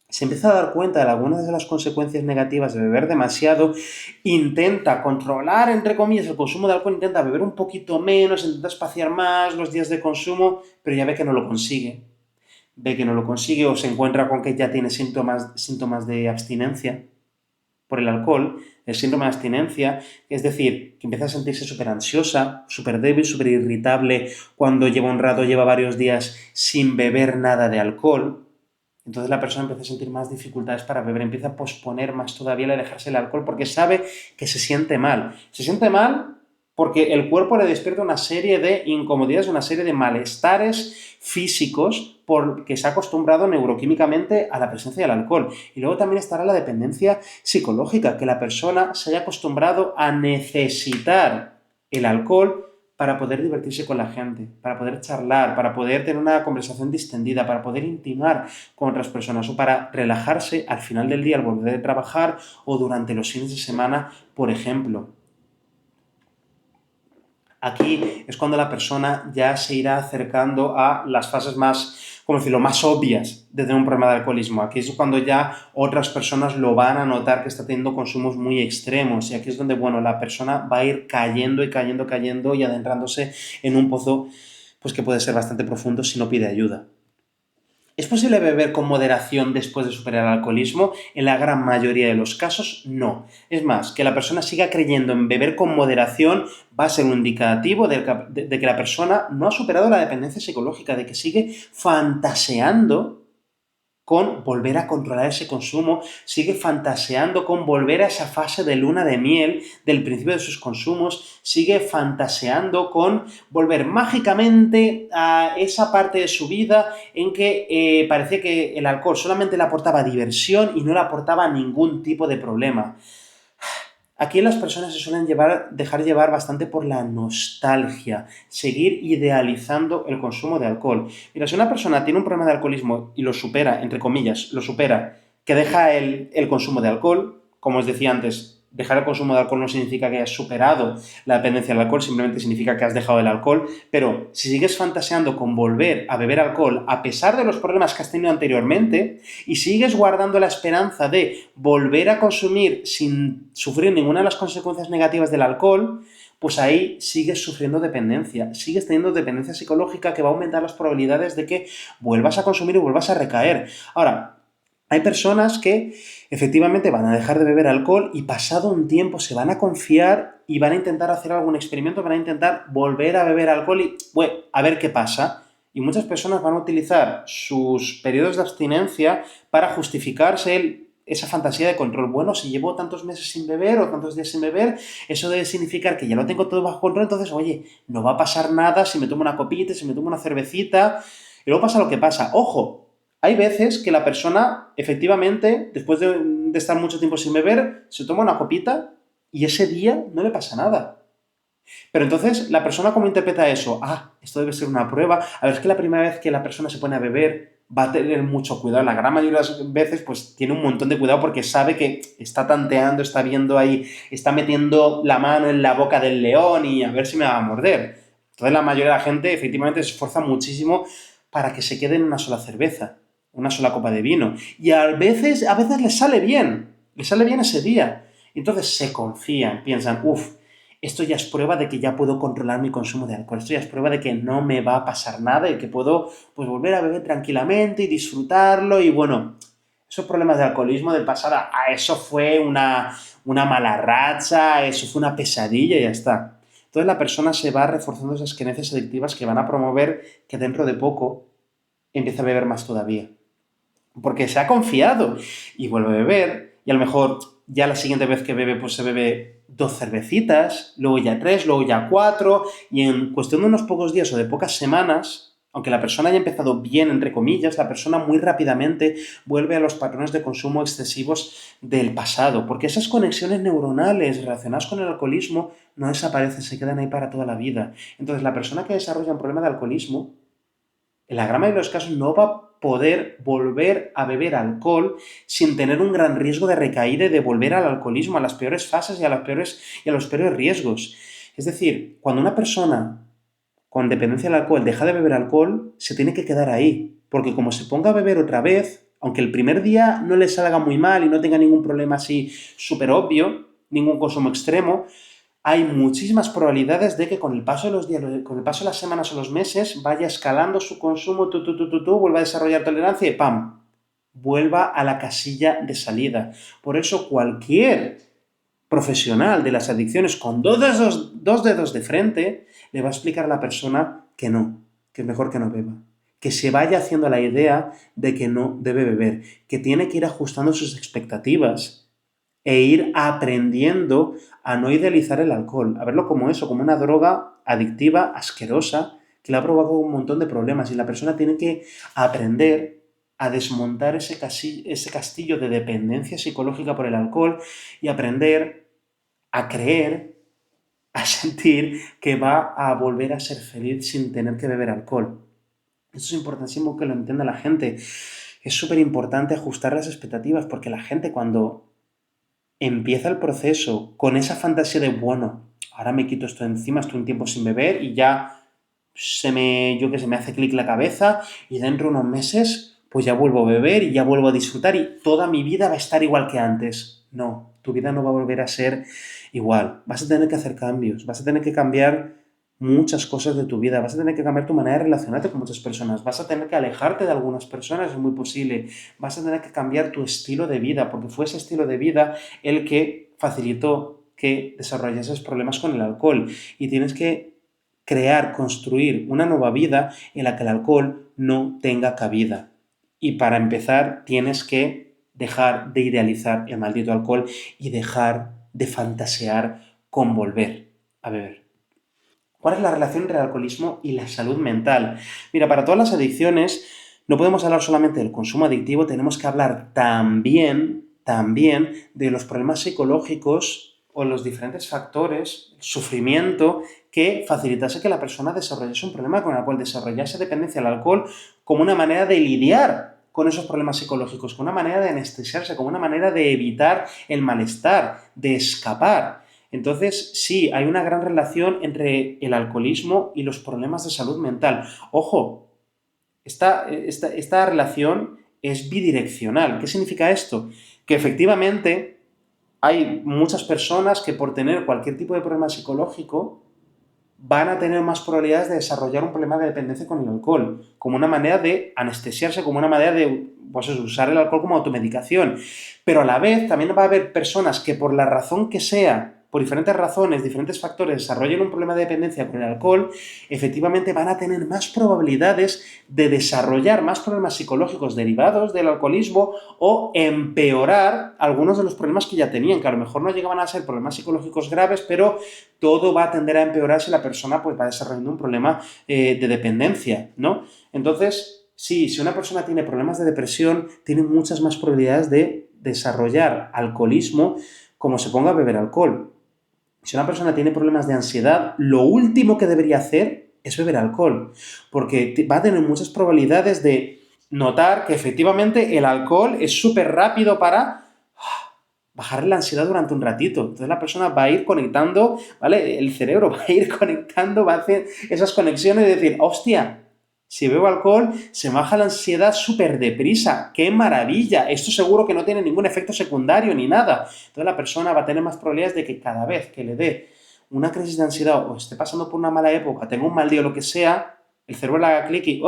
se empieza a dar cuenta de algunas de las consecuencias negativas de beber demasiado, intenta controlar, entre comillas, el consumo de alcohol, intenta beber un poquito menos, intenta espaciar más los días de consumo, pero ya ve que no lo consigue. O se encuentra con que ya tiene síntomas de abstinencia por el alcohol, el síndrome de abstinencia, es decir, que empieza a sentirse súper ansiosa, súper débil, súper irritable cuando lleva varios días sin beber nada de alcohol. Entonces la persona empieza a sentir más dificultades para beber, empieza a posponer más todavía el alejarse del alcohol porque sabe que se siente mal. Se siente mal porque el cuerpo le despierta una serie de incomodidades, una serie de malestares físicos porque se ha acostumbrado neuroquímicamente a la presencia del alcohol. Y luego también estará la dependencia psicológica, que la persona se haya acostumbrado a necesitar el alcohol para poder divertirse con la gente, para poder charlar, para poder tener una conversación distendida, para poder intimar con otras personas o para relajarse al final del día al volver de trabajar o durante los fines de semana, por ejemplo. Aquí es cuando la persona ya se irá acercando a las fases más, ¿cómo decirlo?, más obvias de tener un problema de alcoholismo. Aquí es cuando ya otras personas lo van a notar que está teniendo consumos muy extremos, y aquí es donde, bueno, la persona va a ir cayendo y cayendo, cayendo y adentrándose en un pozo, pues que puede ser bastante profundo si no pide ayuda. ¿Es posible beber con moderación después de superar el alcoholismo? En la gran mayoría de los casos, no. Es más, que la persona siga creyendo en beber con moderación va a ser un indicativo de que la persona no ha superado la dependencia psicológica, de que sigue fantaseando con volver a controlar ese consumo, sigue fantaseando con volver a esa fase de luna de miel del principio de sus consumos, sigue fantaseando con volver mágicamente a esa parte de su vida en que parecía que el alcohol solamente le aportaba diversión y no le aportaba ningún tipo de problema. Aquí las personas se suelen dejar llevar bastante por la nostalgia, seguir idealizando el consumo de alcohol. Mira, si una persona tiene un problema de alcoholismo y lo supera, entre comillas, lo supera, que deja el consumo de alcohol, como os decía antes, dejar el consumo de alcohol no significa que hayas superado la dependencia del alcohol, simplemente significa que has dejado el alcohol, pero si sigues fantaseando con volver a beber alcohol a pesar de los problemas que has tenido anteriormente y sigues guardando la esperanza de volver a consumir sin sufrir ninguna de las consecuencias negativas del alcohol, pues ahí sigues sufriendo dependencia, sigues teniendo dependencia psicológica que va a aumentar las probabilidades de que vuelvas a consumir y vuelvas a recaer. Ahora, hay personas que efectivamente van a dejar de beber alcohol y pasado un tiempo se van a confiar y van a intentar hacer algún experimento, van a intentar volver a beber alcohol y, bueno, a ver qué pasa. Y muchas personas van a utilizar sus periodos de abstinencia para justificarse esa fantasía de control. Bueno, si llevo tantos meses sin beber o tantos días sin beber, eso debe significar que ya lo tengo todo bajo control, entonces, oye, no va a pasar nada si me tomo una copita, si me tomo una cervecita, y luego pasa lo que pasa. ¡Ojo! Hay veces que la persona, efectivamente, después de estar mucho tiempo sin beber, se toma una copita y ese día no le pasa nada. Pero entonces, ¿la persona cómo interpreta eso? Ah, esto debe ser una prueba. A ver, es que la primera vez que la persona se pone a beber va a tener mucho cuidado. La gran mayoría de las veces, pues, tiene un montón de cuidado porque sabe que está tanteando, está viendo ahí, está metiendo la mano en la boca del león y a ver si me va a morder. Entonces, la mayoría de la gente, efectivamente, se esfuerza muchísimo para que se quede en una sola cerveza, una sola copa de vino. Y a veces les sale bien ese día. Entonces se confían, piensan, uff, esto ya es prueba de que ya puedo controlar mi consumo de alcohol, esto ya es prueba de que no me va a pasar nada y que puedo, pues, volver a beber tranquilamente y disfrutarlo. Y bueno, esos problemas de alcoholismo del pasado, eso fue una mala racha, eso fue una pesadilla y ya está. Entonces la persona se va reforzando esas creencias adictivas que van a promover que dentro de poco empiece a beber más todavía. Porque se ha confiado y vuelve a beber, y a lo mejor ya la siguiente vez que bebe, pues se bebe 2 cervecitas, luego ya 3, luego ya 4, y en cuestión de unos pocos días o de pocas semanas, aunque la persona haya empezado bien, entre comillas, la persona muy rápidamente vuelve a los patrones de consumo excesivos del pasado, porque esas conexiones neuronales relacionadas con el alcoholismo no desaparecen, se quedan ahí para toda la vida. Entonces, la persona que desarrolla un problema de alcoholismo, en la gran mayoría de los casos, no va a poder volver a beber alcohol sin tener un gran riesgo de recaída y de volver al alcoholismo, a las peores fases y a los peores riesgos. Es decir, cuando una persona con dependencia del alcohol deja de beber alcohol, se tiene que quedar ahí, porque como se ponga a beber otra vez, aunque el primer día no le salga muy mal y no tenga ningún problema así súper obvio, ningún consumo extremo, hay muchísimas probabilidades de que con el paso de los días, con el paso de las semanas o los meses, vaya escalando su consumo, vuelva a desarrollar tolerancia y ¡pam!, vuelva a la casilla de salida. Por eso cualquier profesional de las adicciones con dos dedos de frente le va a explicar a la persona que no, que es mejor que no beba, que se vaya haciendo la idea de que no debe beber, que tiene que ir ajustando sus expectativas e ir aprendiendo a no idealizar el alcohol, a verlo como eso, como una droga adictiva, asquerosa, que le ha provocado un montón de problemas, y la persona tiene que aprender a desmontar ese castillo de dependencia psicológica por el alcohol y aprender a creer, a sentir que va a volver a ser feliz sin tener que beber alcohol. Eso es importantísimo que lo entienda la gente. Es súper importante ajustar las expectativas, porque la gente, cuando empieza el proceso con esa fantasía de, bueno, ahora me quito esto de encima, estoy un tiempo sin beber y ya me hace clic la cabeza y dentro de unos meses pues ya vuelvo a beber y ya vuelvo a disfrutar y toda mi vida va a estar igual que antes. No, tu vida no va a volver a ser igual. Vas a tener que hacer cambios, vas a tener que cambiar muchas cosas de tu vida, vas a tener que cambiar tu manera de relacionarte con muchas personas, vas a tener que alejarte de algunas personas, es muy posible, vas a tener que cambiar tu estilo de vida, porque fue ese estilo de vida el que facilitó que desarrollases problemas con el alcohol y tienes que construir una nueva vida en la que el alcohol no tenga cabida. Y para empezar tienes que dejar de idealizar el maldito alcohol y dejar de fantasear con volver a beber. ¿Cuál es la relación entre el alcoholismo y la salud mental? Mira, para todas las adicciones no podemos hablar solamente del consumo adictivo, tenemos que hablar también de los problemas psicológicos o los diferentes factores, el sufrimiento, que facilitase que la persona desarrollase un problema con el alcohol, desarrollase dependencia al alcohol como una manera de lidiar con esos problemas psicológicos, como una manera de anestesiarse, como una manera de evitar el malestar, de escapar. Entonces, sí, hay una gran relación entre el alcoholismo y los problemas de salud mental. Ojo, esta relación es bidireccional. ¿Qué significa esto? Que efectivamente hay muchas personas que por tener cualquier tipo de problema psicológico van a tener más probabilidades de desarrollar un problema de dependencia con el alcohol, como una manera de anestesiarse, como una manera de usar el alcohol como automedicación. Pero a la vez también va a haber personas que por la razón que sea, por diferentes razones, diferentes factores, desarrollen un problema de dependencia con el alcohol, efectivamente van a tener más probabilidades de desarrollar más problemas psicológicos derivados del alcoholismo o empeorar algunos de los problemas que ya tenían, que a lo mejor no llegaban a ser problemas psicológicos graves, pero todo va a tender a empeorar si la persona pues, va desarrollando un problema de dependencia, ¿no? Entonces, sí, si una persona tiene problemas de depresión, tiene muchas más probabilidades de desarrollar alcoholismo como se ponga a beber alcohol. Si una persona tiene problemas de ansiedad, lo último que debería hacer es beber alcohol, porque va a tener muchas probabilidades de notar que efectivamente el alcohol es súper rápido para bajar la ansiedad durante un ratito. Entonces la persona va a ir conectando, ¿vale? El cerebro va a ir conectando, va a hacer esas conexiones y decir, hostia, si bebo alcohol, se me baja la ansiedad súper deprisa. ¡Qué maravilla! Esto seguro que no tiene ningún efecto secundario ni nada. Entonces la persona va a tener más probabilidades de que cada vez que le dé una crisis de ansiedad o esté pasando por una mala época, tenga un mal día o lo que sea, el cerebro le haga clic y,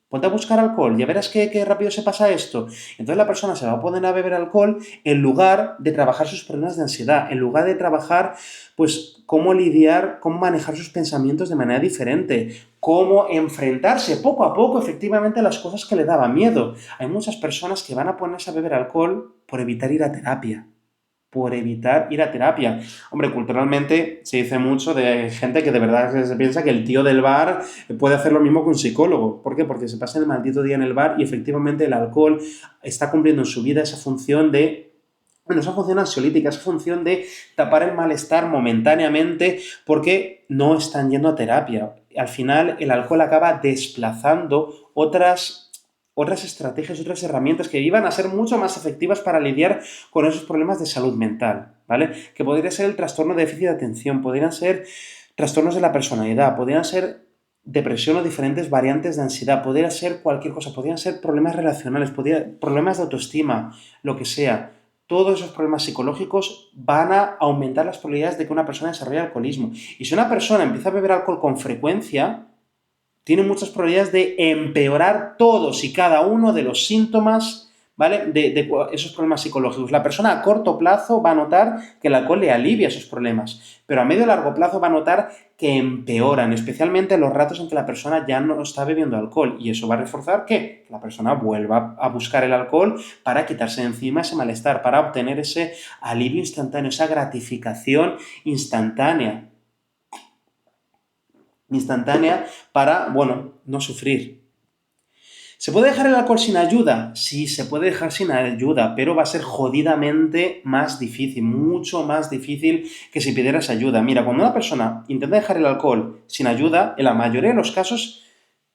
ponte a buscar alcohol, ya verás qué rápido se pasa esto. Entonces la persona se va a poner a beber alcohol en lugar de trabajar sus problemas de ansiedad, en lugar de trabajar, pues, cómo lidiar, cómo manejar sus pensamientos de manera diferente, cómo enfrentarse poco a poco, efectivamente, a las cosas que le daban miedo. Hay muchas personas que van a ponerse a beber alcohol por evitar ir a terapia. Por evitar ir a terapia. Hombre, culturalmente se dice mucho de gente que de verdad se piensa que el tío del bar puede hacer lo mismo que un psicólogo. ¿Por qué? Porque se pasa el maldito día en el bar y efectivamente el alcohol está cumpliendo en su vida esa función de, bueno, esa función ansiolítica, esa función de tapar el malestar momentáneamente porque no están yendo a terapia. Al final el alcohol acaba desplazando otras estrategias, otras herramientas que iban a ser mucho más efectivas para lidiar con esos problemas de salud mental, ¿vale? Que podría ser el trastorno de déficit de atención, podrían ser trastornos de la personalidad, podrían ser depresión o diferentes variantes de ansiedad, podría ser cualquier cosa, podrían ser problemas relacionales, problemas de autoestima, lo que sea. Todos esos problemas psicológicos van a aumentar las probabilidades de que una persona desarrolle alcoholismo. Y si una persona empieza a beber alcohol con frecuencia, tiene muchas probabilidades de empeorar todos y cada uno de los síntomas, ¿vale? De esos problemas psicológicos. La persona a corto plazo va a notar que el alcohol le alivia esos problemas, pero a medio y largo plazo va a notar que empeoran, especialmente en los ratos en que la persona ya no está bebiendo alcohol, y eso va a reforzar que la persona vuelva a buscar el alcohol para quitarse de encima ese malestar, para obtener ese alivio instantáneo, esa gratificación instantánea para, bueno, no sufrir. ¿Se puede dejar el alcohol sin ayuda? Sí, se puede dejar sin ayuda, pero va a ser jodidamente más difícil, mucho más difícil que si pidieras ayuda. Mira, cuando una persona intenta dejar el alcohol sin ayuda, en la mayoría de los casos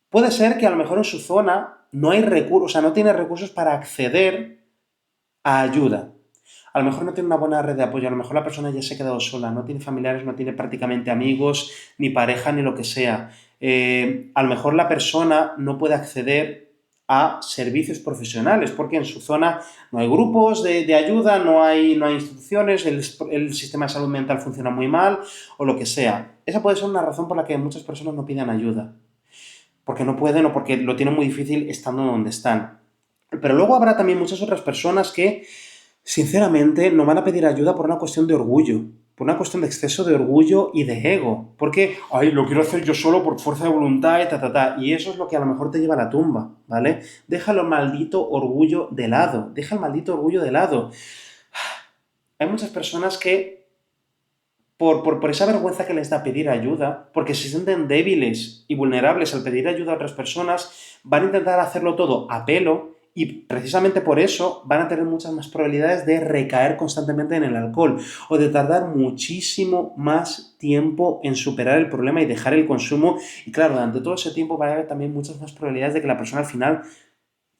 puede ser que a lo mejor en su zona no hay recursos, o sea, no tiene recursos para acceder a ayuda. A lo mejor no tiene una buena red de apoyo, a lo mejor la persona ya se ha quedado sola, no tiene familiares, no tiene prácticamente amigos, ni pareja, ni lo que sea. A lo mejor la persona no puede acceder a servicios profesionales, porque en su zona no hay grupos de ayuda, no hay instituciones, el sistema de salud mental funciona muy mal, o lo que sea. Esa puede ser una razón por la que muchas personas no piden ayuda, porque no pueden o porque lo tienen muy difícil estando donde están. Pero luego habrá también muchas otras personas que, sinceramente, no van a pedir ayuda por una cuestión de orgullo, por una cuestión de exceso de orgullo y de ego. Porque, ay, lo quiero hacer yo solo por fuerza de voluntad y Y eso es lo que a lo mejor te lleva a la tumba, ¿vale? Deja el maldito orgullo de lado, deja el maldito orgullo de lado. Hay muchas personas que por esa vergüenza que les da pedir ayuda, porque se sienten débiles y vulnerables al pedir ayuda a otras personas, van a intentar hacerlo todo a pelo y precisamente por eso van a tener muchas más probabilidades de recaer constantemente en el alcohol o de tardar muchísimo más tiempo en superar el problema y dejar el consumo. Y claro, durante todo ese tiempo va a haber también muchas más probabilidades de que la persona al final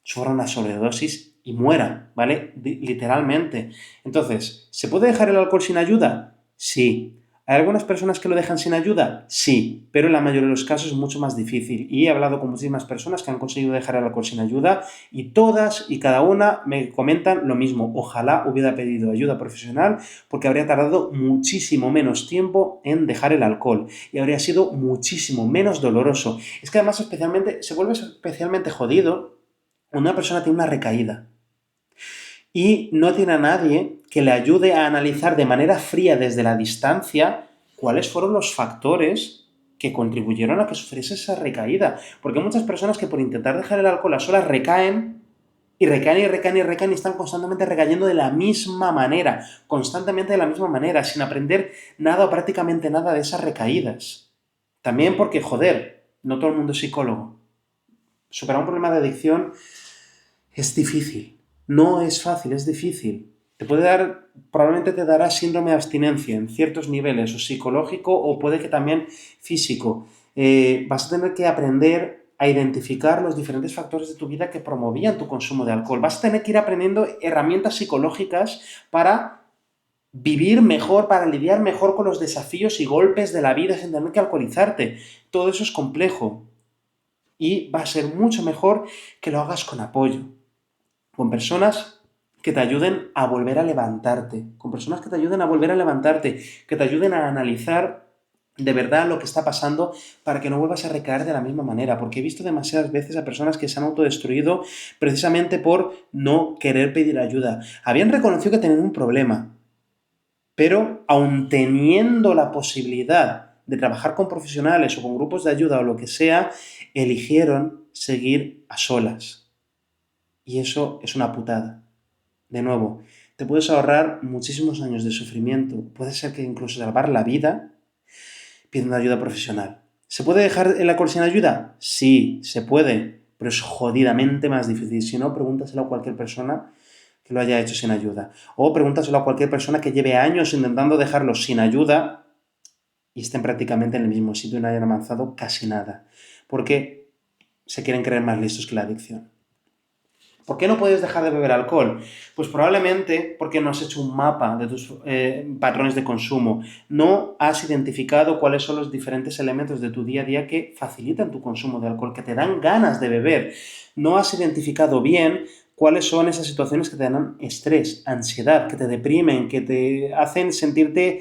sufra una sobredosis y muera, ¿vale? Literalmente. Entonces, ¿se puede dejar el alcohol sin ayuda? Sí. ¿Hay algunas personas que lo dejan sin ayuda? Sí, pero en la mayoría de los casos es mucho más difícil. Y he hablado con muchísimas personas que han conseguido dejar el alcohol sin ayuda y todas y cada una me comentan lo mismo. Ojalá hubiera pedido ayuda profesional porque habría tardado muchísimo menos tiempo en dejar el alcohol y habría sido muchísimo menos doloroso. Es que además se vuelve especialmente jodido cuando una persona tiene una recaída y no tiene a nadie que le ayude a analizar de manera fría desde la distancia cuáles fueron los factores que contribuyeron a que sufriese esa recaída. Porque hay muchas personas que por intentar dejar el alcohol a solas recaen y recaen y recaen y recaen y están constantemente recayendo de la misma manera, constantemente de la misma manera, sin aprender nada o prácticamente nada de esas recaídas. También porque, joder, no todo el mundo es psicólogo. Superar un problema de adicción es difícil. No es fácil, es difícil. Probablemente te dará síndrome de abstinencia en ciertos niveles, o psicológico, o puede que también físico. Vas a tener que aprender a identificar los diferentes factores de tu vida que promovían tu consumo de alcohol. Vas a tener que ir aprendiendo herramientas psicológicas para vivir mejor, para lidiar mejor con los desafíos y golpes de la vida sin tener que alcoholizarte. Todo eso es complejo y va a ser mucho mejor que lo hagas con apoyo, con personas que te ayuden a volver a levantarte, con personas que te ayuden a volver a levantarte, que te ayuden a analizar de verdad lo que está pasando para que no vuelvas a recaer de la misma manera, porque he visto demasiadas veces a personas que se han autodestruido precisamente por no querer pedir ayuda. Habían reconocido que tenían un problema, pero aun teniendo la posibilidad de trabajar con profesionales o con grupos de ayuda o lo que sea, eligieron seguir a solas. Y eso es una putada. De nuevo, te puedes ahorrar muchísimos años de sufrimiento. Puede ser que incluso salvar la vida pidiendo ayuda profesional. ¿Se puede dejar el alcohol sin ayuda? Sí, se puede, pero es jodidamente más difícil. Si no, pregúntaselo a cualquier persona que lo haya hecho sin ayuda. O pregúntaselo a cualquier persona que lleve años intentando dejarlo sin ayuda y estén prácticamente en el mismo sitio y no hayan avanzado casi nada. Porque se quieren creer más listos que la adicción. ¿Por qué no puedes dejar de beber alcohol? Pues probablemente porque no has hecho un mapa de tus patrones de consumo. No has identificado cuáles son los diferentes elementos de tu día a día que facilitan tu consumo de alcohol, que te dan ganas de beber. No has identificado bien cuáles son esas situaciones que te dan estrés, ansiedad, que te deprimen, que te hacen sentirte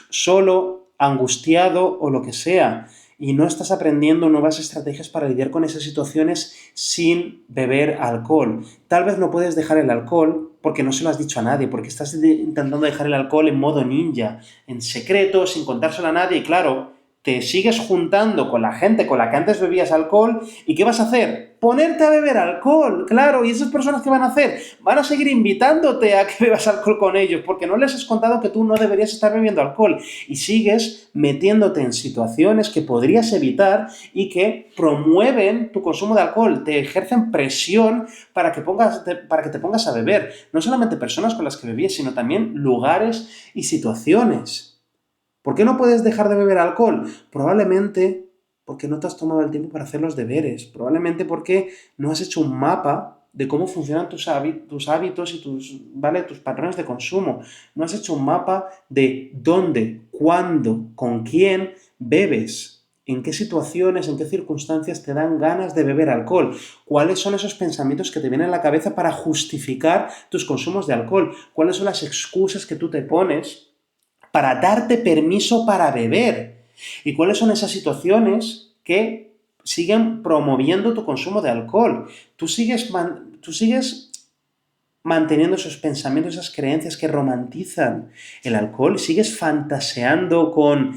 solo, angustiado o lo que sea. Y no estás aprendiendo nuevas estrategias para lidiar con esas situaciones sin beber alcohol. Tal vez no puedes dejar el alcohol porque no se lo has dicho a nadie, porque estás intentando dejar el alcohol en modo ninja, en secreto, sin contárselo a nadie, y claro, te sigues juntando con la gente con la que antes bebías alcohol, ¿y qué vas a hacer? Ponerte a beber alcohol, claro, y esas personas ¿qué van a hacer? Van a seguir invitándote a que bebas alcohol con ellos, porque no les has contado que tú no deberías estar bebiendo alcohol, y sigues metiéndote en situaciones que podrías evitar y que promueven tu consumo de alcohol, te ejercen presión para que te pongas a beber. No solamente personas con las que bebías, sino también lugares y situaciones. ¿Por qué no puedes dejar de beber alcohol? Probablemente porque no te has tomado el tiempo para hacer los deberes. Probablemente porque no has hecho un mapa de cómo funcionan tus hábitos y ¿vale? tus patrones de consumo. No has hecho un mapa de dónde, cuándo, con quién bebes, en qué situaciones, en qué circunstancias te dan ganas de beber alcohol, cuáles son esos pensamientos que te vienen a la cabeza para justificar tus consumos de alcohol, cuáles son las excusas que tú te pones para darte permiso para beber y cuáles son esas situaciones que siguen promoviendo tu consumo de alcohol. Tú sigues manteniendo esos pensamientos, esas creencias que romantizan el alcohol, sigues fantaseando con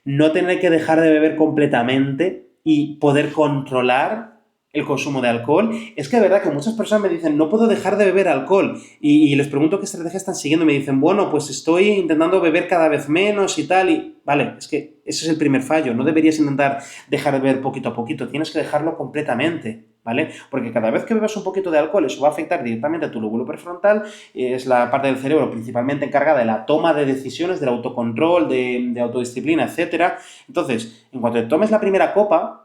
no tener que dejar de beber completamente y poder controlar el consumo de alcohol. Es que de verdad que muchas personas me dicen, no puedo dejar de beber alcohol, y les pregunto qué estrategia están siguiendo, y me dicen, bueno, pues estoy intentando beber cada vez menos y tal, y vale, es que ese es el primer fallo, no deberías intentar dejar de beber poquito a poquito, tienes que dejarlo completamente, ¿vale? Porque cada vez que bebas un poquito de alcohol, eso va a afectar directamente a tu lóbulo prefrontal, es la parte del cerebro principalmente encargada de la toma de decisiones, del autocontrol, de autodisciplina, etc. Entonces, en cuanto te tomes la primera copa,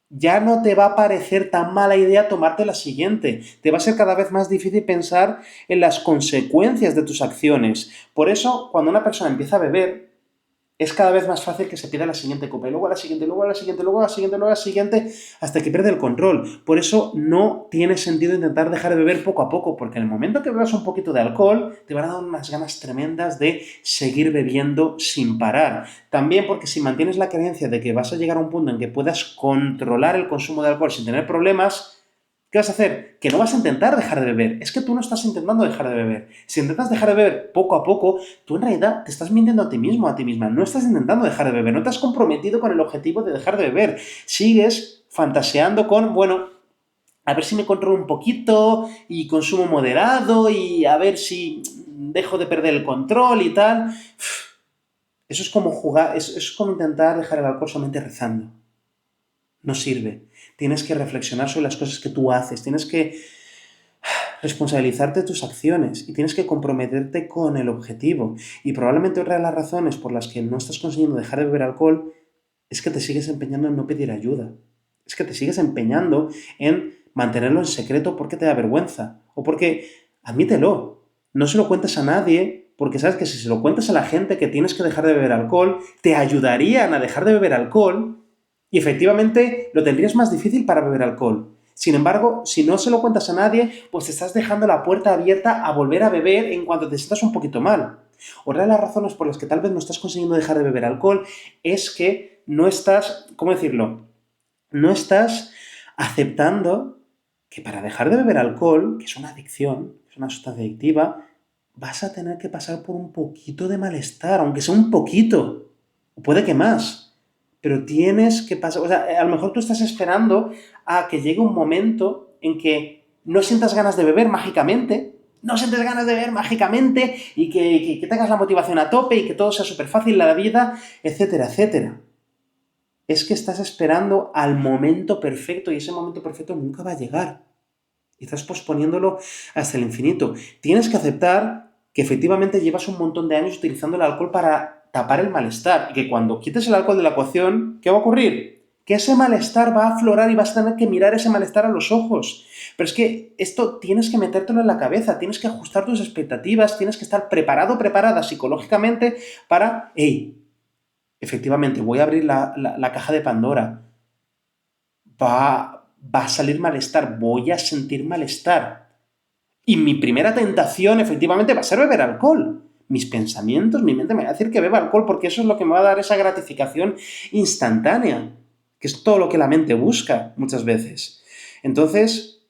ya no te va a parecer tan mala idea tomarte la siguiente. Te va a ser cada vez más difícil pensar en las consecuencias de tus acciones. Por eso, cuando una persona empieza a beber, es cada vez más fácil que se pida la siguiente copa, y luego a la siguiente, luego a la siguiente, luego a la siguiente, luego a la siguiente, hasta que pierde el control. Por eso no tiene sentido intentar dejar de beber poco a poco, porque en el momento que bebas un poquito de alcohol, te van a dar unas ganas tremendas de seguir bebiendo sin parar. También porque si mantienes la creencia de que vas a llegar a un punto en que puedas controlar el consumo de alcohol sin tener problemas, ¿qué vas a hacer? Que no vas a intentar dejar de beber. Es que tú no estás intentando dejar de beber. Si intentas dejar de beber poco a poco, tú en realidad te estás mintiendo a ti mismo, a ti misma. No estás intentando dejar de beber. No te has comprometido con el objetivo de dejar de beber. Sigues fantaseando con, bueno, a ver si me controlo un poquito y consumo moderado y a ver si dejo de perder el control y tal. Eso es como jugar, es como intentar dejar el alcohol solamente rezando. No sirve. Tienes que reflexionar sobre las cosas que tú haces. Tienes que responsabilizarte de tus acciones y tienes que comprometerte con el objetivo. Y probablemente otra de las razones por las que no estás consiguiendo dejar de beber alcohol es que te sigues empeñando en no pedir ayuda. Es que te sigues empeñando en mantenerlo en secreto porque te da vergüenza. O porque, admítelo, no se lo cuentes a nadie porque sabes que si se lo cuentas a la gente que tienes que dejar de beber alcohol, te ayudarían a dejar de beber alcohol y efectivamente lo tendrías más difícil para beber alcohol. Sin embargo, si no se lo cuentas a nadie, pues te estás dejando la puerta abierta a volver a beber en cuanto te sientas un poquito mal. Otra de las razones por las que tal vez no estás consiguiendo dejar de beber alcohol es que no estás, ¿cómo decirlo? No estás aceptando que para dejar de beber alcohol, que es una adicción, es una sustancia adictiva, vas a tener que pasar por un poquito de malestar, aunque sea un poquito, o puede que más. Pero tienes que pasar, o sea, a lo mejor tú estás esperando a que llegue un momento en que no sientas ganas de beber mágicamente, no sientes ganas de beber mágicamente y que tengas la motivación a tope y que todo sea súper fácil la vida, etcétera, etcétera. Es que estás esperando al momento perfecto y ese momento perfecto nunca va a llegar. Y estás posponiéndolo hasta el infinito. Tienes que aceptar que efectivamente llevas un montón de años utilizando el alcohol para tapar el malestar y que cuando quites el alcohol de la ecuación, ¿qué va a ocurrir? Que ese malestar va a aflorar y vas a tener que mirar ese malestar a los ojos. Pero es que esto tienes que metértelo en la cabeza, tienes que ajustar tus expectativas, tienes que estar preparado, preparada psicológicamente para, hey, efectivamente, voy a abrir la caja de Pandora. Va a salir malestar, voy a sentir malestar. Y mi primera tentación, efectivamente, va a ser beber alcohol. Mis pensamientos, mi mente me va a decir que beba alcohol porque eso es lo que me va a dar esa gratificación instantánea, que es todo lo que la mente busca muchas veces. Entonces,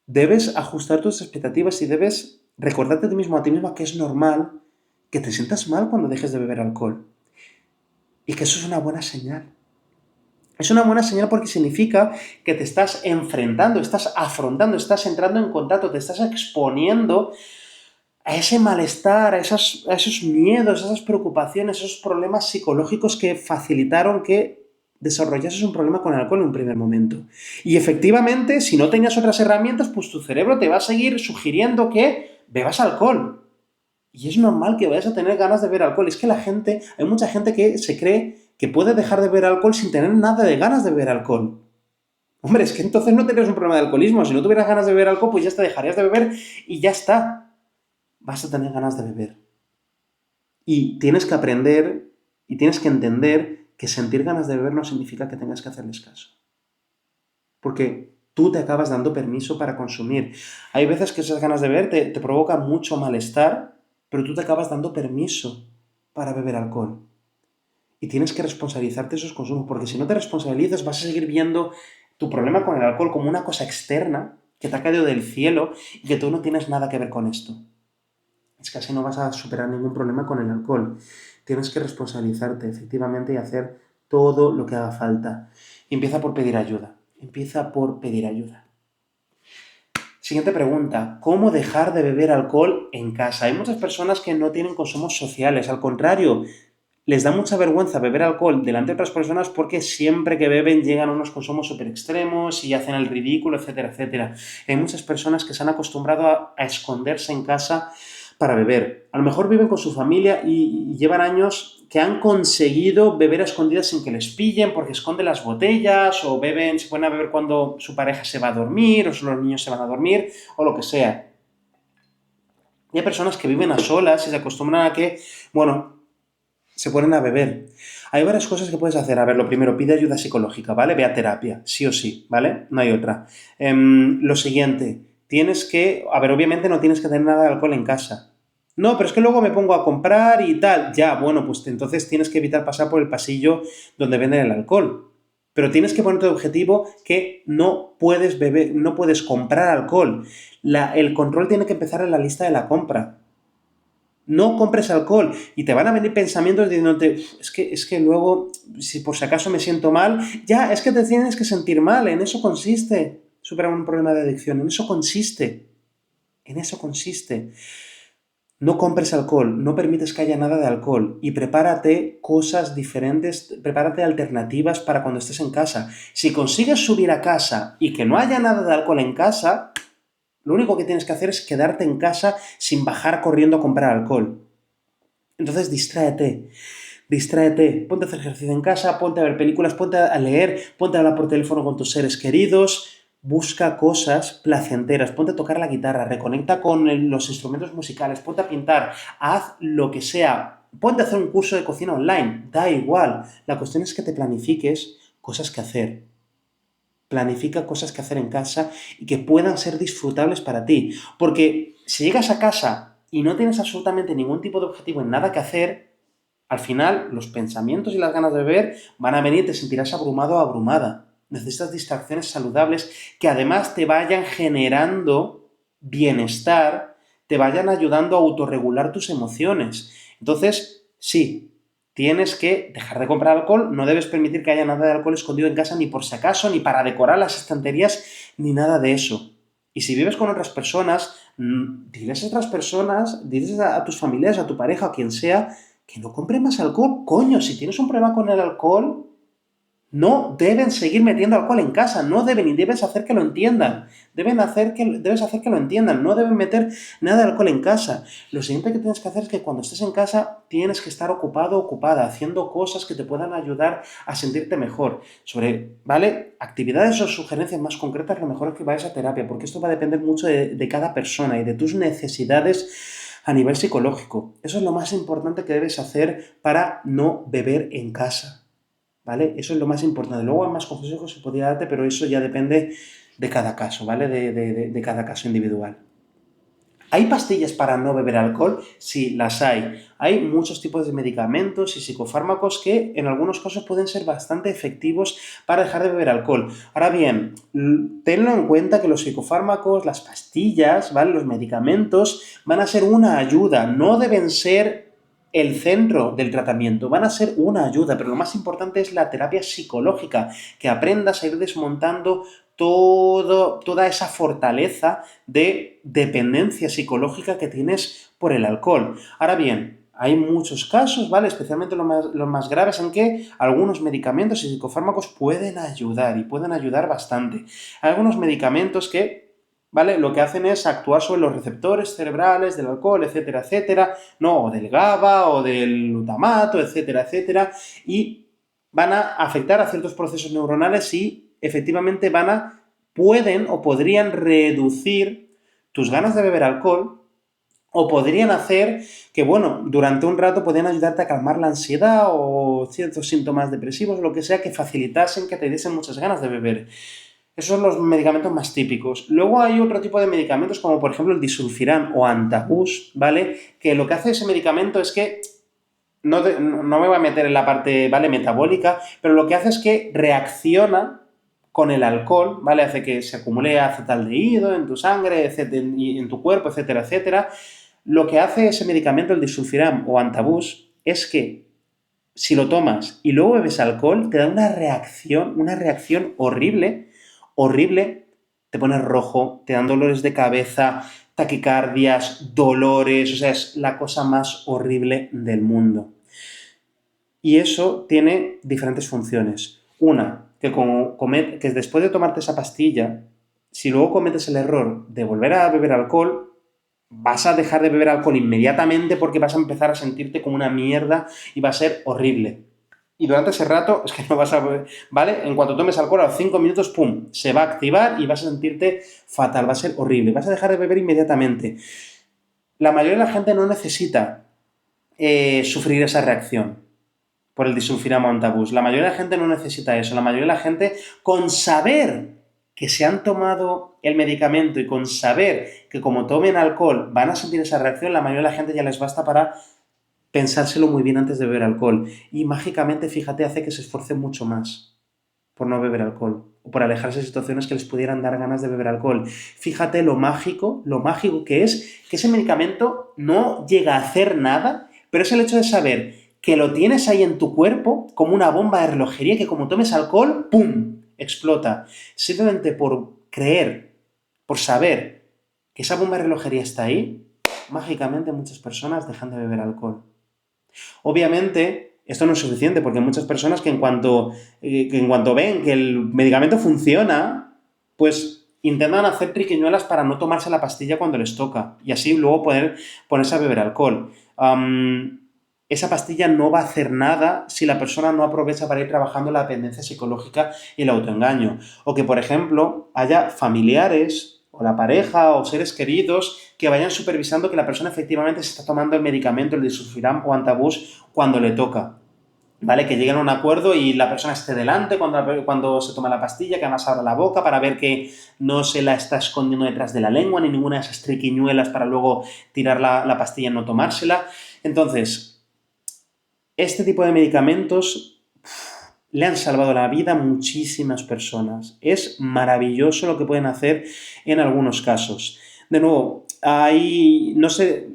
debes ajustar tus expectativas y debes recordarte a ti mismo, a ti misma, que es normal que te sientas mal cuando dejes de beber alcohol. Y que eso es una buena señal. Es una buena señal porque significa que te estás enfrentando, estás afrontando, estás entrando en contacto, te estás exponiendo a ese malestar, a esos miedos, a esas preocupaciones, a esos problemas psicológicos que facilitaron que desarrollases un problema con el alcohol en un primer momento. Y efectivamente, si no tenías otras herramientas, pues tu cerebro te va a seguir sugiriendo que bebas alcohol. Y es normal que vayas a tener ganas de beber alcohol. Es que hay mucha gente que se cree que puede dejar de beber alcohol sin tener nada de ganas de beber alcohol. Hombre, es que entonces no tendrías un problema de alcoholismo. Si no tuvieras ganas de beber alcohol, pues ya te dejarías de beber y ya está. Vas a tener ganas de beber. Y tienes que aprender y tienes que entender que sentir ganas de beber no significa que tengas que hacerles caso. Porque tú te acabas dando permiso para consumir. Hay veces que esas ganas de beber te provocan mucho malestar, pero tú te acabas dando permiso para beber alcohol. Y tienes que responsabilizarte de esos consumos, porque si no te responsabilizas vas a seguir viendo tu problema con el alcohol como una cosa externa que te ha caído del cielo y que tú no tienes nada que ver con esto. Es que así no vas a superar ningún problema con el alcohol. Tienes que responsabilizarte, efectivamente, y hacer todo lo que haga falta. Y empieza por pedir ayuda. Empieza por pedir ayuda. Siguiente pregunta. ¿Cómo dejar de beber alcohol en casa? Hay muchas personas que no tienen consumos sociales. Al contrario, les da mucha vergüenza beber alcohol delante de otras personas porque siempre que beben llegan a unos consumos súper extremos y hacen el ridículo, etcétera, etcétera. Hay muchas personas que se han acostumbrado a esconderse en casa para beber. A lo mejor viven con su familia y llevan años que han conseguido beber a escondidas sin que les pillen porque esconden las botellas o beben, se ponen a beber cuando su pareja se va a dormir o solo los niños se van a dormir o lo que sea. Y hay personas que viven a solas y se acostumbran a que, bueno, se ponen a beber. Hay varias cosas que puedes hacer. A ver, lo primero, pide ayuda psicológica, ¿vale? Ve a terapia, sí o sí, ¿vale? No hay otra. Lo siguiente, tienes que... A ver, obviamente no tienes que tener nada de alcohol en casa. No, pero es que luego me pongo a comprar y tal. Ya, bueno, pues entonces tienes que evitar pasar por el pasillo donde venden el alcohol. Pero tienes que ponerte de objetivo que no puedes beber, no puedes comprar alcohol. El control tiene que empezar en la lista de la compra. No compres alcohol y te van a venir pensamientos diciéndote, es que luego, si por si acaso me siento mal, ya, es que te tienes que sentir mal, en eso consiste superar un problema de adicción, en eso consiste, en eso consiste. No compres alcohol, no permites que haya nada de alcohol y prepárate cosas diferentes, prepárate alternativas para cuando estés en casa. Si consigues subir a casa y que no haya nada de alcohol en casa, lo único que tienes que hacer es quedarte en casa sin bajar corriendo a comprar alcohol. Entonces distráete, ponte a hacer ejercicio en casa, ponte a ver películas, ponte a leer, ponte a hablar por teléfono con tus seres queridos, busca cosas placenteras, ponte a tocar la guitarra, reconecta con los instrumentos musicales, ponte a pintar, haz lo que sea, ponte a hacer un curso de cocina online, da igual, la cuestión es que te planifiques cosas que hacer. Planifica cosas que hacer en casa y que puedan ser disfrutables para ti. Porque si llegas a casa y no tienes absolutamente ningún tipo de objetivo en nada que hacer, al final los pensamientos y las ganas de beber van a venir y te sentirás abrumado o abrumada. Necesitas distracciones saludables que además te vayan generando bienestar, te vayan ayudando a autorregular tus emociones. Entonces, sí, tienes que dejar de comprar alcohol, no debes permitir que haya nada de alcohol escondido en casa ni por si acaso, ni para decorar las estanterías, ni nada de eso. Y si vives con otras personas, diles a otras personas, diles a tus familiares, a tu pareja, a quien sea, que no compre más alcohol. Coño, si tienes un problema con el alcohol, no deben seguir metiendo alcohol en casa, no deben y debes hacer que lo entiendan. Debes hacer que lo entiendan, no deben meter nada de alcohol en casa. Lo siguiente que tienes que hacer es que cuando estés en casa tienes que estar ocupado o ocupada, haciendo cosas que te puedan ayudar a sentirte mejor. ¿Vale? Actividades o sugerencias más concretas, lo mejor es que vayas a terapia, porque esto va a depender mucho de cada persona y de tus necesidades a nivel psicológico. Eso es lo más importante que debes hacer para no beber en casa. ¿Vale? Eso es lo más importante. Luego hay más consejos que podría darte, pero eso ya depende de cada caso, ¿vale? De cada caso individual. ¿Hay pastillas para no beber alcohol? Sí, las hay. Hay muchos tipos de medicamentos y psicofármacos que en algunos casos pueden ser bastante efectivos para dejar de beber alcohol. Ahora bien, tenlo en cuenta que los psicofármacos, las pastillas, ¿vale? Los medicamentos van a ser una ayuda, no deben ser el centro del tratamiento, van a ser una ayuda, pero lo más importante es la terapia psicológica, que aprendas a ir desmontando toda esa fortaleza de dependencia psicológica que tienes por el alcohol. Ahora bien, hay muchos casos, ¿vale? Especialmente los más graves en que algunos medicamentos y psicofármacos pueden ayudar y pueden ayudar bastante. Hay algunos medicamentos que, ¿vale? Lo que hacen es actuar sobre los receptores cerebrales del alcohol, etcétera, etcétera, ¿no? O del GABA o del glutamato, etcétera, etcétera, y van a afectar a ciertos procesos neuronales y efectivamente pueden o podrían reducir tus ganas de beber alcohol, o podrían hacer que, bueno, durante un rato podrían ayudarte a calmar la ansiedad o ciertos síntomas depresivos, lo que sea, que facilitasen que te diesen muchas ganas de beber. Esos son los medicamentos más típicos. Luego hay otro tipo de medicamentos, como por ejemplo el disulfiram o antabus, ¿vale? Que lo que hace ese medicamento es que, no me voy a meter en la parte, ¿vale?, metabólica, pero lo que hace es que reacciona con el alcohol, ¿vale? Hace que se acumule acetaldehído en tu sangre, y en tu cuerpo, etcétera, etcétera. Lo que hace ese medicamento, el disulfiram o antabus, es que si lo tomas y luego bebes alcohol, te da una reacción horrible, horrible, te pones rojo, te dan dolores de cabeza, taquicardias, dolores, o sea, es la cosa más horrible del mundo. Y eso tiene diferentes funciones. Una, que después de tomarte esa pastilla, si luego cometes el error de volver a beber alcohol, vas a dejar de beber alcohol inmediatamente porque vas a empezar a sentirte como una mierda y va a ser horrible. Y durante ese rato es que no vas a beber, ¿vale? En cuanto tomes alcohol, a los 5 minutos, ¡pum!, se va a activar y vas a sentirte fatal, va a ser horrible, vas a dejar de beber inmediatamente. La mayoría de la gente no necesita sufrir esa reacción por el disulfiram o antabus. La mayoría de la gente no necesita eso. La mayoría de la gente, con saber que se han tomado el medicamento y con saber que como tomen alcohol van a sentir esa reacción, la mayoría de la gente ya les basta para pensárselo muy bien antes de beber alcohol. Y mágicamente, fíjate, hace que se esfuercen mucho más por no beber alcohol o por alejarse de situaciones que les pudieran dar ganas de beber alcohol. Fíjate lo mágico que es que ese medicamento no llega a hacer nada, pero es el hecho de saber que lo tienes ahí en tu cuerpo como una bomba de relojería que como tomes alcohol, ¡pum!, explota. Simplemente por creer, por saber que esa bomba de relojería está ahí, mágicamente muchas personas dejan de beber alcohol. Obviamente, esto no es suficiente porque hay muchas personas que en cuanto ven que el medicamento funciona, pues intentan hacer triquiñuelas para no tomarse la pastilla cuando les toca y así luego poder ponerse a beber alcohol. Esa pastilla no va a hacer nada si la persona no aprovecha para ir trabajando la dependencia psicológica y el autoengaño. O que, por ejemplo, haya familiares o la pareja o seres queridos que vayan supervisando que la persona efectivamente se está tomando el medicamento, el disulfiram o antabus, cuando le toca. ¿Vale? Que lleguen a un acuerdo y la persona esté delante cuando se toma la pastilla, que además abra la boca para ver que no se la está escondiendo detrás de la lengua ni ninguna de esas triquiñuelas para luego tirar la pastilla y no tomársela. Entonces, este tipo de medicamentos le han salvado la vida a muchísimas personas. Es maravilloso lo que pueden hacer en algunos casos. De nuevo, no sé,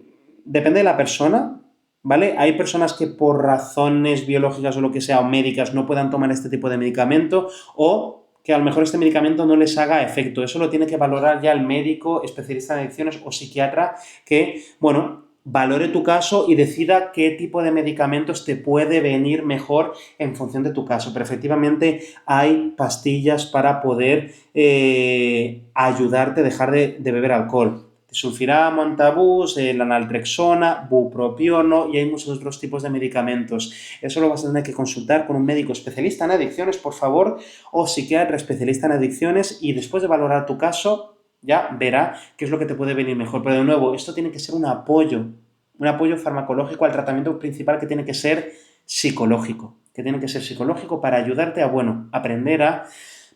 depende de la persona, ¿vale? Hay personas que por razones biológicas o lo que sea, o médicas, no puedan tomar este tipo de medicamento, o que a lo mejor este medicamento no les haga efecto. Eso lo tiene que valorar ya el médico, especialista en adicciones o psiquiatra que, bueno, valore tu caso y decida qué tipo de medicamentos te puede venir mejor en función de tu caso. Pero efectivamente hay pastillas para poder ayudarte a dejar de beber alcohol. Disulfiram, antabus, la naltrexona, bupropiona y hay muchos otros tipos de medicamentos. Eso lo vas a tener que consultar con un médico especialista en adicciones, por favor, o psiquiatra especialista en adicciones y después de valorar tu caso ya verá qué es lo que te puede venir mejor. Pero de nuevo, esto tiene que ser un apoyo farmacológico al tratamiento principal que tiene que ser psicológico, para ayudarte a, bueno, aprender a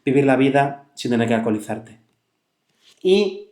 vivir la vida sin tener que alcoholizarte. Y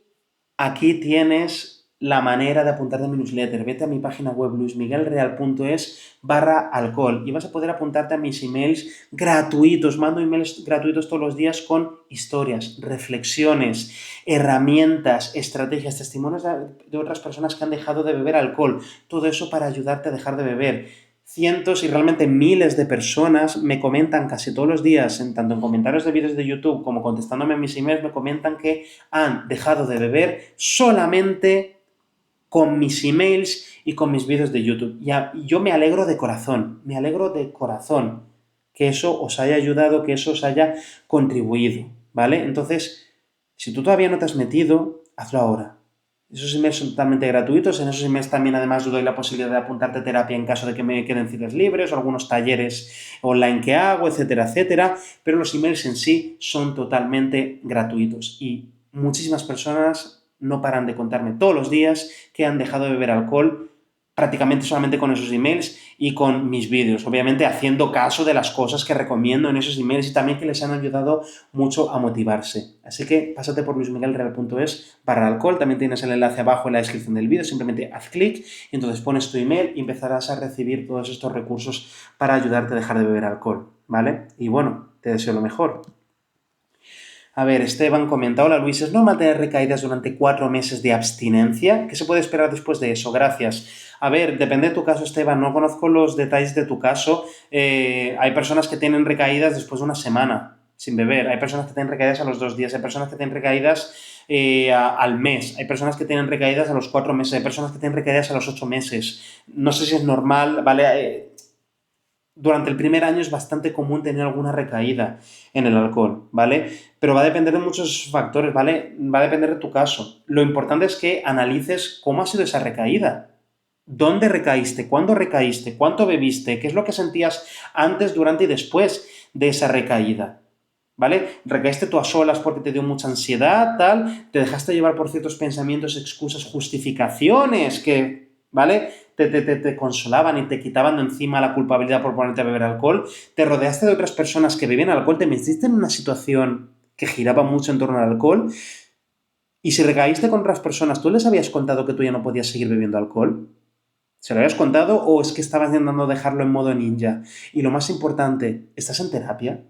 aquí tienes la manera de apuntarte a mi newsletter. Vete a mi página web luismiguelreal.es/alcohol y vas a poder apuntarte a mis emails gratuitos. Mando emails gratuitos todos los días con historias, reflexiones, herramientas, estrategias, testimonios de otras personas que han dejado de beber alcohol. Todo eso para ayudarte a dejar de beber. Cientos y realmente miles de personas me comentan casi todos los días, tanto en comentarios de vídeos de YouTube como contestándome en mis emails, me comentan que han dejado de beber solamente con mis emails y con mis vídeos de YouTube. Y yo me alegro de corazón que eso os haya ayudado, que eso os haya contribuido, ¿vale? Entonces, si tú todavía no te has metido, hazlo ahora. Esos emails son totalmente gratuitos. En esos emails también además doy la posibilidad de apuntarte a terapia en caso de que me queden citas libres o algunos talleres online que hago, etcétera, etcétera. Pero los emails en sí son totalmente gratuitos y muchísimas personas no paran de contarme todos los días que han dejado de beber alcohol prácticamente solamente con esos emails y con mis vídeos, obviamente haciendo caso de las cosas que recomiendo en esos emails y también que les han ayudado mucho a motivarse. Así que pásate por luismiguelreal.es/alcohol, también tienes el enlace abajo en la descripción del vídeo, simplemente haz clic y entonces pones tu email y empezarás a recibir todos estos recursos para ayudarte a dejar de beber alcohol, ¿vale? Y bueno, te deseo lo mejor. A ver, Esteban comenta, hola Luis, ¿es normal tener recaídas durante 4 meses de abstinencia? ¿Qué se puede esperar después de eso? Gracias. A ver, depende de tu caso, Esteban, no conozco los detalles de tu caso. Hay personas que tienen recaídas después de una semana sin beber, hay personas que tienen recaídas a los 2 días, hay personas que tienen recaídas al mes, hay personas que tienen recaídas a los 4 meses, hay personas que tienen recaídas a los 8 meses. No sé si es normal, ¿vale? Durante el primer año es bastante común tener alguna recaída en el alcohol, ¿vale? Pero va a depender de muchos factores, ¿vale? Va a depender de tu caso. Lo importante es que analices cómo ha sido esa recaída. ¿Dónde recaíste? ¿Cuándo recaíste? ¿Cuánto bebiste? ¿Qué es lo que sentías antes, durante y después de esa recaída? ¿Vale? ¿Recaíste tú a solas porque te dio mucha ansiedad, tal? ¿Te dejaste llevar por ciertos pensamientos, excusas, justificaciones que, ¿vale? Te consolaban y te quitaban de encima la culpabilidad por ponerte a beber alcohol? ¿Te rodeaste de otras personas que bebían alcohol? ¿Te metiste en una situación que giraba mucho en torno al alcohol? Y si recaíste con otras personas, ¿tú les habías contado que tú ya no podías seguir bebiendo alcohol? ¿Se lo habías contado o es que estabas intentando dejarlo en modo ninja? Y lo más importante, ¿estás en terapia?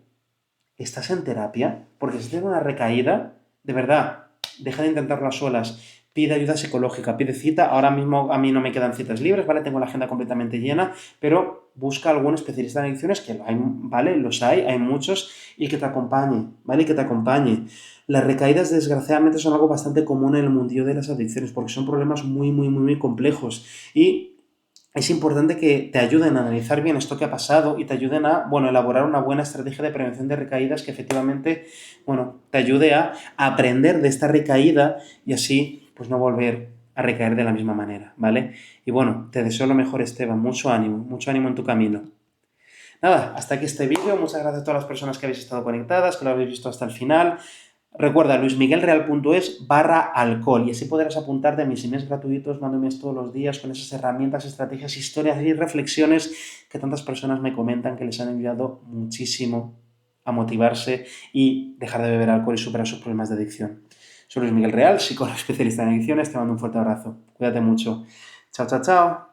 ¿Estás en terapia? Porque si tienes una recaída, de verdad, deja de intentarlo a solas. Pide ayuda psicológica, pide cita. Ahora mismo a mí no me quedan citas libres, ¿vale? Tengo la agenda completamente llena, pero busca algún especialista en adicciones, que hay, ¿vale? Los hay muchos, y que te acompañe, ¿vale? Y que te acompañe. Las recaídas, desgraciadamente, son algo bastante común en el mundillo de las adicciones, porque son problemas muy, muy, muy, muy complejos. Y es importante que te ayuden a analizar bien esto que ha pasado y te ayuden a, bueno, elaborar una buena estrategia de prevención de recaídas que efectivamente, bueno, te ayude a aprender de esta recaída y así, pues no volver a recaer de la misma manera, ¿vale? Y bueno, te deseo lo mejor, Esteban, mucho ánimo en tu camino. Nada, hasta aquí este vídeo, muchas gracias a todas las personas que habéis estado conectadas, que lo habéis visto hasta el final. Recuerda, luismiguelreal.es/alcohol y así podrás apuntarte a mis emails gratuitos, mando emails todos los días con esas herramientas, estrategias, historias y reflexiones que tantas personas me comentan que les han ayudado muchísimo a motivarse y dejar de beber alcohol y superar sus problemas de adicción. Soy Luis Miguel Real, psicólogo especialista en adicciones, te mando un fuerte abrazo. Cuídate mucho. Chao, chao, chao.